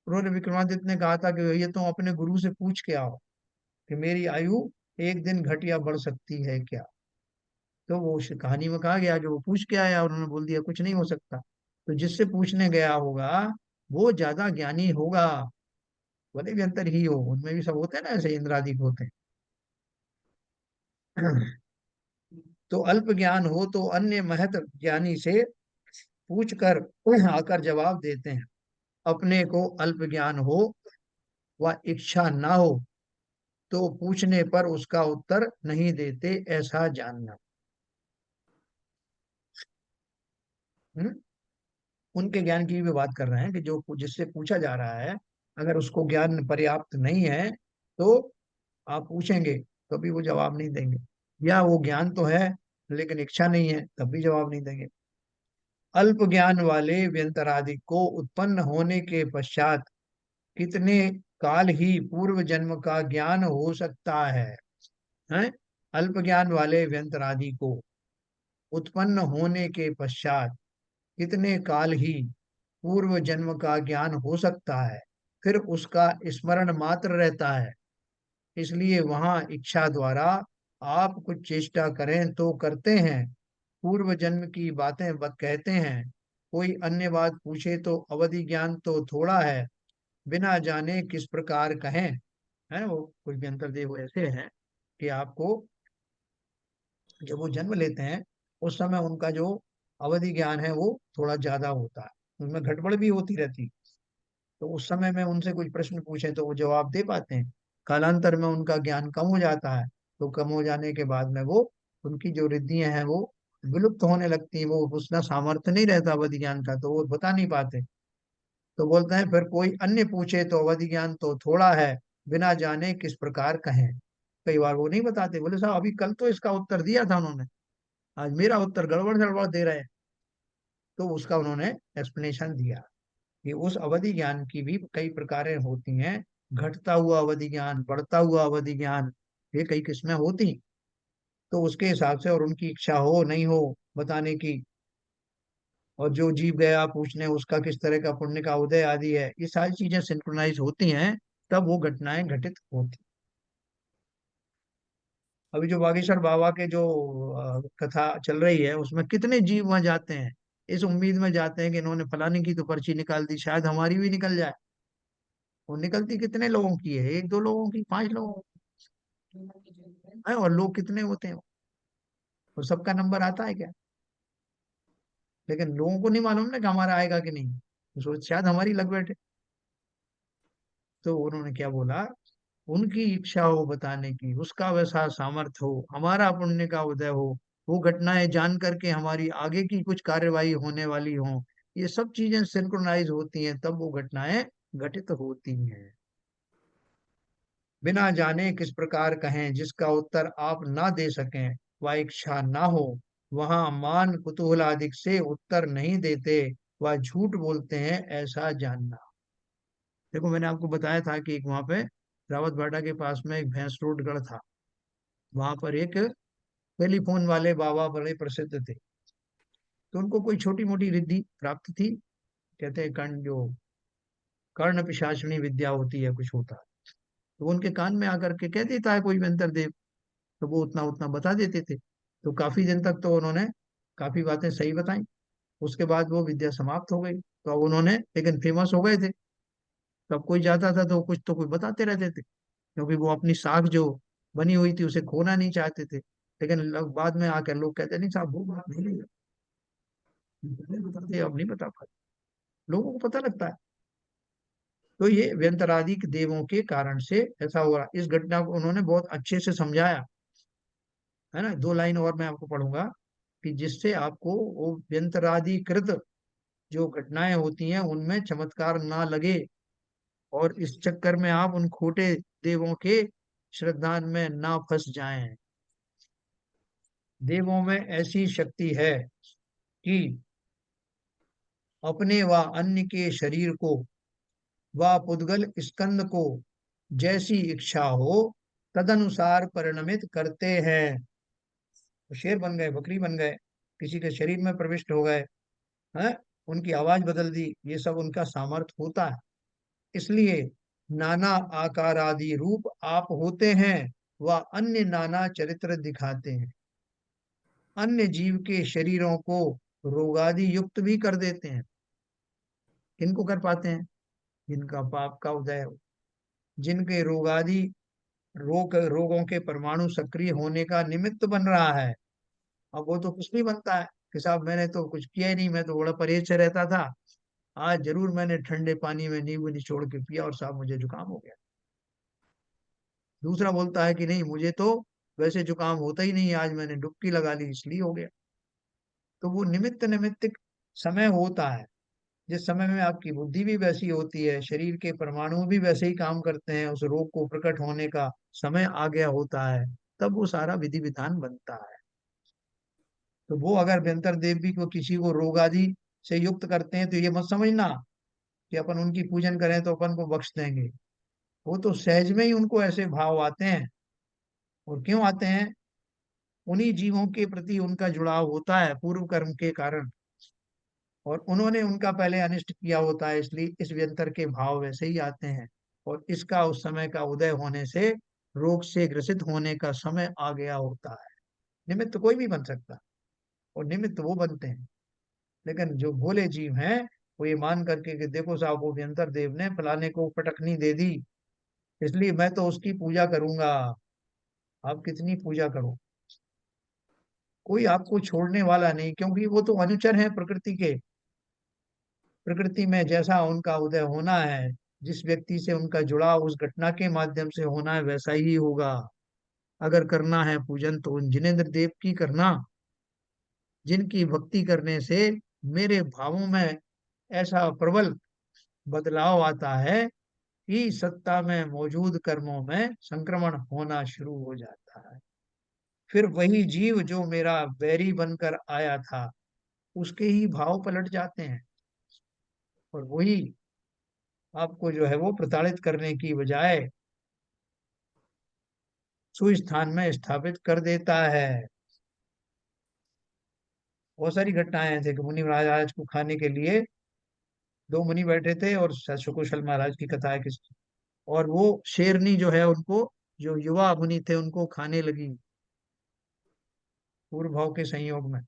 उन्होंने विक्रमादित्य ने कहा था कि ये तुम अपने गुरु से पूछ के आओ कि मेरी आयु एक दिन घट या बढ़ सकती है क्या। तो वो उस कहानी में कहा गया, जो वो पूछ के आया उन्होंने बोल दिया कुछ नहीं हो सकता। तो जिससे पूछने गया होगा वो ज्यादा ज्ञानी होगा, भले भी अंतर ही हो, उनमें भी सब होते हैं ना, ऐसे इंद्रादिक होते हैं। तो अल्प ज्ञान हो तो अन्य महत ज्ञानी से पूछ कर आकर जवाब देते हैं। अपने को अल्प ज्ञान हो व इच्छा ना हो तो पूछने पर उसका उत्तर नहीं देते, ऐसा जानना। हम्म? उनके ज्ञान की भी बात कर रहे हैं कि जो जिससे पूछा जा रहा है, अगर उसको ज्ञान पर्याप्त नहीं है तो आप पूछेंगे तो भी वो जवाब नहीं देंगे, या वो ज्ञान तो है लेकिन इच्छा नहीं है तब भी जवाब नहीं देंगे। अल्प ज्ञान वाले व्यंतरादि को उत्पन्न होने के पश्चात कितने काल ही पूर्व जन्म का ज्ञान हो सकता है? अल्प ज्ञान वाले व्यंतरादि को उत्पन्न होने के पश्चात कितने काल ही पूर्व जन्म का ज्ञान हो सकता है, फिर उसका स्मरण मात्र रहता है। इसलिए वहां इच्छा द्वारा आप कुछ चेष्टा करें तो करते हैं, पूर्व जन्म की बातें कहते हैं, कोई अन्य बात पूछे तो अवधि ज्ञान तो थोड़ा है, बिना जाने किस प्रकार कहें। है वो कुछ भी अंतर्देव ऐसे हैं कि आपको जब वो जन्म लेते हैं उस समय उनका जो अवधि ज्ञान है वो थोड़ा ज्यादा होता है, उनमें गड़बड़ भी होती रहती है। तो उस समय में उनसे कुछ प्रश्न पूछे तो वो जवाब दे पाते हैं। कालांतर में उनका ज्ञान कम हो जाता है, तो कम हो जाने के बाद में वो उनकी जो रिद्धियां हैं वो विलुप्त होने लगती हैं, वो उसका सामर्थ्य नहीं रहता अवधि ज्ञान का, तो वो बता नहीं पाते। तो बोलते हैं फिर कोई अन्य पूछे तो अवधि ज्ञान तो थोड़ा है, बिना जाने किस प्रकार कहें। कई बार वो नहीं बताते, बोले साहब अभी कल तो इसका उत्तर दिया था उन्होंने, आज मेरा उत्तर गड़बड़ गड़बड़ दे रहे हैं। तो उसका उन्होंने एक्सप्लेनेशन दिया कि उस अवधि ज्ञान की भी कई प्रकारें होती हैं, घटता हुआ अवधि ज्ञान, बढ़ता हुआ अवधि ज्ञान, ये कई किस्में होती। तो उसके हिसाब से और उनकी इच्छा हो नहीं हो बताने की, और जो जीव गया पूछने उसका किस तरह का पुण्य का उदय आदि है, ये सारी चीजें सिंक्रोनाइज होती हैं, तब वो घटनाएं घटित होती। अभी जो बागेश्वर बाबा के जो कथा चल रही है उसमें कितने जीव वहां जाते हैं, इस उम्मीद में जाते हैं कि इन्होंने फलाने की तो पर्ची निकाल दी, शायद हमारी भी निकल जाए। वो निकलती कितने लोगों की है, एक दो लोगों की, पांच लोगों की है, और लोग कितने होते हैं, और सबका नंबर आता है क्या? लेकिन लोगों को नहीं मालूम ना कि हमारा आएगा कि नहीं, तो सोच शायद हमारी लग बैठे। तो उन्होंने क्या बोला, उनकी इच्छा हो बताने की, उसका वैसा सामर्थ्य हो, हमारा पुण्य का उदय हो, वो घटनाएं जान करके हमारी आगे की कुछ कार्यवाही होने वाली हो, ये सब चीजें सिंक्रोनाइज होती हैं, तब वो घटनाएं घटित होती हैं। बिना जाने किस प्रकार कहें, जिसका उत्तर आप ना दे सकें, वह इच्छा ना हो, वहां मान कुतूहल आदि से उत्तर नहीं देते, वह झूठ बोलते हैं, ऐसा जानना। देखो मैंने आपको बताया था कि एक वहां पे रावत भाटा के पास में एक भैंस रोड गढ़ था, वहां पर एक टेलीफोन वाले बाबा बड़े प्रसिद्ध थे। तो उनको कोई छोटी मोटी रिद्धि प्राप्त थी, कहते हैं कर्ण जो कर्ण पिशाचिनी विद्या होती है, कुछ होता है। तो वो उनके कान में आकर के कह देता है कोई मंत्र देव, तो वो उतना उतना बता देते थे। तो काफी दिन तक तो उन्होंने काफी बातें सही बताई, उसके बाद वो विद्या समाप्त हो गई। तो अब उन्होंने लेकिन फेमस हो गए थे, तो अब कोई जाता था तो कुछ बताते रहते थे, क्योंकि वो अपनी साख जो बनी हुई थी उसे खोना नहीं चाहते थे। लेकिन बाद में आकर लोग कहते नहीं साहब वो बात नहीं है, पहले बताते अब नहीं बता पाते, लोगों को पता लगता है। तो ये व्यंतरादिक देवों के कारण से ऐसा हो रहा, इस घटना को उन्होंने बहुत अच्छे से समझाया है ना। दो लाइन और मैं आपको पढ़ूंगा कि जिससे आपको वो व्यंतरादिकृत जो घटनाएं होती हैं उनमें चमत्कार ना लगे, और इस चक्कर में आप उन खोटे देवों के श्रद्धान में ना फंस जाएं। देवों में ऐसी शक्ति है कि अपने व अन्य के शरीर को व पुद्गल स्कंद को जैसी इच्छा हो तदनुसार परिणमित करते हैं। वो शेर बन गए, बकरी बन गए, किसी के शरीर में प्रविष्ट हो गए हैं, उनकी आवाज बदल दी, ये सब उनका सामर्थ्य होता है। इसलिए नाना आकार आदि रूप आप होते हैं, वह अन्य नाना चरित्र दिखाते हैं, अन्य जीव के शरीरों को रोगादि युक्त भी कर देते हैं। किनको कर पाते हैं? जिनका पाप का उदय हो, जिनके रोगादि रोगों के परमाणु सक्रिय होने का निमित्त बन रहा है। अब वो तो कुछ नहीं बनता है कि साहब मैंने तो कुछ किया ही नहीं, मैं तो बड़ा परहेज से रहता था, आज जरूर मैंने ठंडे पानी में नींबू निचोड़ के पिया और साहब मुझे जुकाम हो गया। दूसरा बोलता है कि नहीं मुझे तो वैसे जुकाम होता ही नहीं, आज मैंने डुबकी लगा ली इसलिए हो गया। तो वो निमित्त निमित्तिक समय होता है, जिस समय में आपकी बुद्धि भी वैसी होती है, शरीर के परमाणु भी वैसे ही काम करते हैं, उस रोग को प्रकट होने का समय आ गया होता है, तब वो सारा विधि विधान बनता है। तो वो अगर व्यंतर देव भी को किसी को रोग आदि से युक्त करते हैं तो ये मत समझना कि अपन उनकी पूजन करें तो अपन को बख्श देंगे। वो तो सहज में ही उनको ऐसे भाव आते हैं। और क्यों आते हैं? उन्हीं जीवों के प्रति उनका जुड़ाव होता है पूर्व कर्म के कारण, और उन्होंने उनका पहले अनिष्ट किया होता है, इसलिए इस व्यंतर के भाव वैसे ही आते हैं। और इसका उस समय का उदय होने से रोग से ग्रसित होने का समय आ गया होता है। निमित्त कोई भी बन सकता है, और निमित्त वो बनते हैं। लेकिन जो भोले जीव हैं, वो ये मान करके कि देखो साहब, वो व्यंतर देव ने फलाने को पटकनी दे दी, इसलिए मैं तो उसकी पूजा करूंगा। आप कितनी पूजा करो, कोई आपको छोड़ने वाला नहीं, क्योंकि वो तो अनुचर हैं प्रकृति के। प्रकृति में जैसा उनका उदय होना है, जिस व्यक्ति से उनका जुड़ाव उस घटना के माध्यम से होना है, वैसा ही होगा। अगर करना है पूजन तो उन जिनेन्द्र देव की करना, जिनकी भक्ति करने से मेरे भावों में ऐसा प्रबल बदलाव आता है कि सत्ता में मौजूद कर्मों में संक्रमण होना शुरू हो जाता है। फिर वही जीव जो मेरा बैरी बनकर आया था, उसके ही भाव पलट जाते हैं, और वही आपको जो है वो प्रताड़ित करने की बजाय सुस्थान में स्थापित कर देता है। बहुत सारी घटनाएं थे कि मुनि महाराज को खाने के लिए दो मुनि बैठे थे, और सुकुशल महाराज की कथा है किस, और वो शेरनी जो है उनको, जो युवा मुनि थे उनको खाने लगी पूर्व भाव के संयोग में,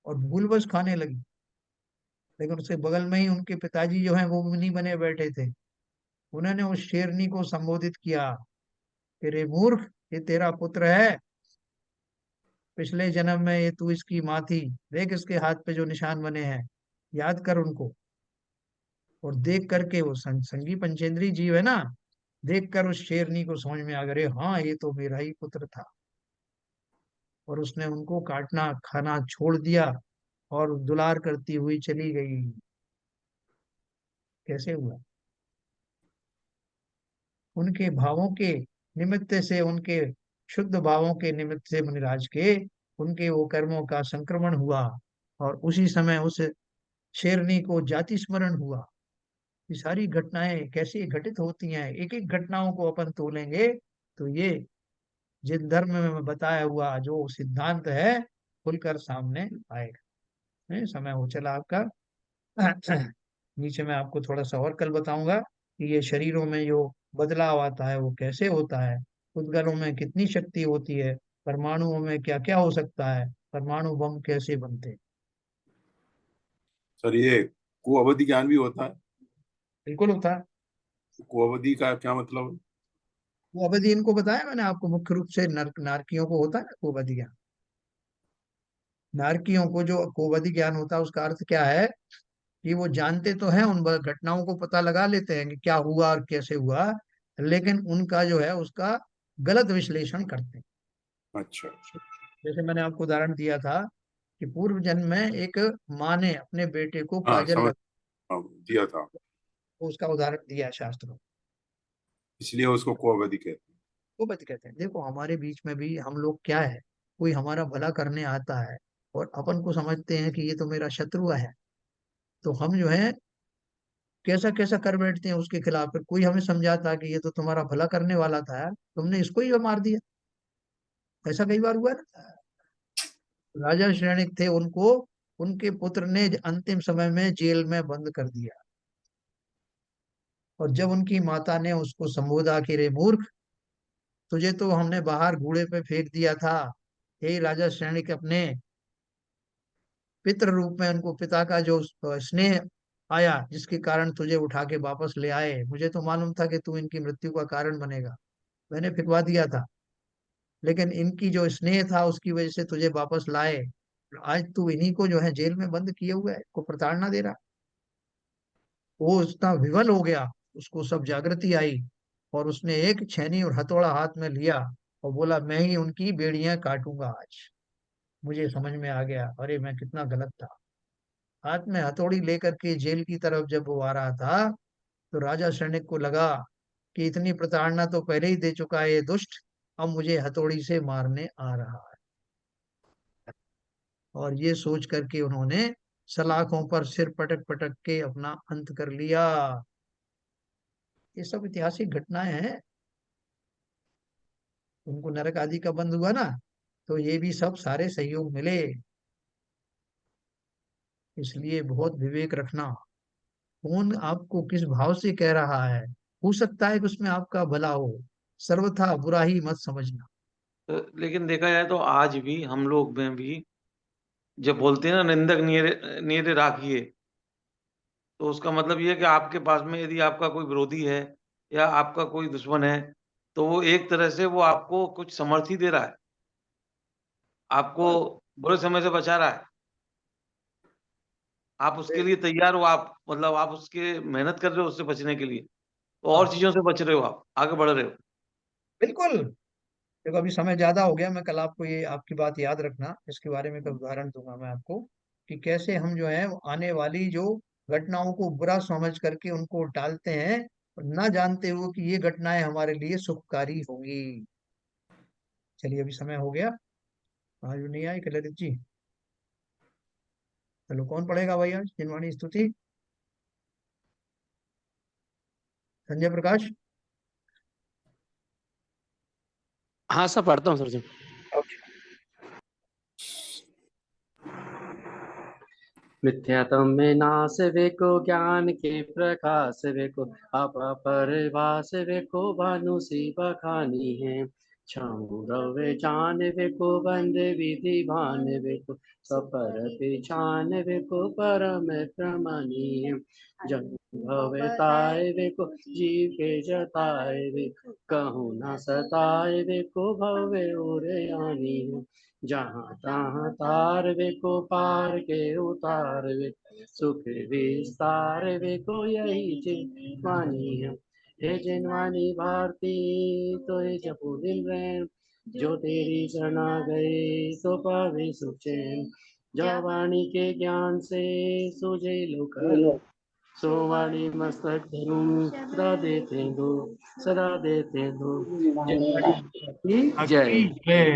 और भूलवश खाने लगी। लेकिन उसके बगल में ही उनके पिताजी जो हैं वो मुनि बने बैठे थे। उन्होंने उस शेरनी को संबोधित किया कि रे मूर्ख, ये तेरा पुत्र है, पिछले जन्म में ये तू इसकी माँ थी, देख इसके हाथ पे जो निशान बने हैं, याद कर उनको। और देख करके वो संगी पंचेंद्री जीव है ना, देख कर उस शेरनी को समझ में आ गया, "अरे हाँ, ये तो मेरा ही पुत्र था।" और उसने उनको काटना खाना छोड़ दिया, और दुलार करती हुई चली गई। कैसे हुआ? उनके भावों के निमित्त से, उनके शुद्ध भावों के निमित्त से मुनिराज के, उनके वो कर्मों का संक्रमण हुआ, और उसी समय उस शेरनी को जाति स्मरण हुआ। ये सारी घटनाएं कैसे घटित होती हैं, एक एक घटनाओं को अपन तोलेंगे तो ये जिन धर्म में बताया हुआ जो सिद्धांत है, खुलकर सामने आएगा। समय हो चला आपका। नीचे मैं आपको थोड़ा सा और कल बताऊंगा कि ये शरीरों में जो बदलाव आता है वो कैसे होता है, उद्गलों में कितनी शक्ति होती है, परमाणुओं में क्या क्या हो सकता है, परमाणु बम कैसे बनते हैं। सर ये कुअवधि ज्ञान भी होता है? बिल्कुल होता है। कुअवधि का क्या मतलब है? वो अवधि इनको बताया मैंने आपको, मुख्य रूप से नारकियों को होता है ना वो अवधि ज्ञान। नारकियों को जो कोवधि ज्ञान होता है, उसका अर्थ क्या है कि वो जानते तो हैं, उन घटनाओं को पता लगा लेते हैं कि क्या हुआ और कैसे हुआ, लेकिन उनका जो है उसका गलत विश्लेषण करते हैं। अच्छा अच्छा। जैसे मैंने आपको उदाहरण दिया था कि पूर्व जन्म में एक माँ ने अपने बेटे को हाँ काजल समझ, लगा, हाँ, दिया था। उसका उदाहरण दिया है शास्त्रों में। इसलिए उसको कुअवधि कहते वो बात कहते हैं, देखो हमारे बीच में भी हम लोग क्या है, कोई हमारा भला करने आता है, और अपन को समझते हैं कि ये तो मेरा शत्रु है, तो हम जो है कैसा कैसा कर बैठते हैं उसके खिलाफ। फिर कोई हमें समझाता है कि ये तो तुम्हारा भला करने वाला था यार, तुमने इसको ही मार दिया। ऐसा कई बार हुआ ना। राजा श्रेणिक थे, उनको उनके पुत्र ने अंतिम समय में जेल में बंद कर दिया, और जब उनकी माता ने उसको संबोधा कि रे मूर्ख, तुझे तो हमने बाहर घोड़े पे फेंक दिया था, हे राजा श्रेणिक, अपने पितृ रूप में उनको पिता का जो स्नेह आया, जिसके कारण तुझे उठा के वापस ले आए, मुझे तो मालूम था कि तू इनकी मृत्यु का कारण बनेगा, मैंने फिकवा दिया था, लेकिन इनकी जो स्नेह था उसकी वजह से तुझे वापस लाए। आज तू इन्हीं को जो है जेल में बंद किए हुए है, को प्रताड़ना दे रहा। वो इतना विवल हो गया, उसको सब जागृति आई, और उसने एक छेनी और हथौड़ा हाथ में लिया, और बोला मैं ही उनकी बेड़ियां काटूंगा आज। मुझे समझ में आ गया, अरे मैं कितना गलत था। हाथ में हथौड़ी लेकर के जेल की तरफ जब वो आ रहा था, तो राजा सैनिक को लगा कि इतनी प्रताड़ना तो पहले ही दे चुका है ये दुष्ट, अब मुझे हथौड़ी से मारने आ रहा है। और ये सोच करके उन्होंने सलाखों पर सिर पटक पटक के अपना अंत कर लिया। ये सब ऐतिहासिक घटनाएं हैं। उनको नरक आदि का बंद हुआ ना, तो ये भी सब सारे सहयोग मिले। इसलिए बहुत विवेक रखना, कौन आपको किस भाव से कह रहा है। हो सकता है कि उसमें आपका भला हो, सर्वथा बुरा ही मत समझना। लेकिन देखा जाए तो आज भी हम लोग में भी जब बोलते हैं ना निंदक नीरे नीरे राखिए, तो उसका मतलब ये है कि आपके पास में यदि आपका कोई विरोधी है या आपका कोई दुश्मन है, तो वो एक तरह से वो आपको कुछ समर्थी दे रहा है, आपको बुरे समय से बचा रहा है। आप उसके लिए तैयार हो, आप मतलब आप उसके मेहनत कर रहे हो उससे बचने के लिए, तो और हाँ, चीज़ों से बच रहे हो, आप आगे बढ़ रहे हो। बिल्कुल। देखो अभी समय ज्यादा हो गया, मैं कल आपको ये आपकी बात याद रखना, इसके बारे में कल उदाहरण दूंगा मैं आपको कि कैसे हम जो है आने वाली जो घटनाओं को बुरा समझ करके उनको टालते हैं, और ना जानते हुए कि ये घटनाएं हमारे लिए सुखकारी होंगी। चलिए अभी समय हो गया, आज नहीं आई कल ललित जी। चलो कौन पढ़ेगा भाई आज जिनवाणी स्तुति? संजय प्रकाश। हाँ सर, पढ़ता हूँ सर जी। मिथ्यात्म में नाश वेको, ज्ञान के प्रकाश वेको, अपरिभाष वेको, भानु सी बखानी है। छाऊं जान वेको, बंद विधि भान वेको, सपर पहचान वेको, परम प्रमानी है। जन भवताय वेको, जीव के जताए वेको, कहूँ न सताए वेको, भवे उरे आनी है। जहाँ तहाँ तार वे को, पार के उतार वे, सुख विस्तार वे को, यही जिनवानी है। हे जिनवानी भारती, तो ये जपू दिन रैन, जो तेरी शरणा गए तो पावे सुख चैन। जो वाणी के ज्ञान से सूझे लोक, सो वाणी मस्तक धरूं, सदा देते दो। जिनवाणी की जय।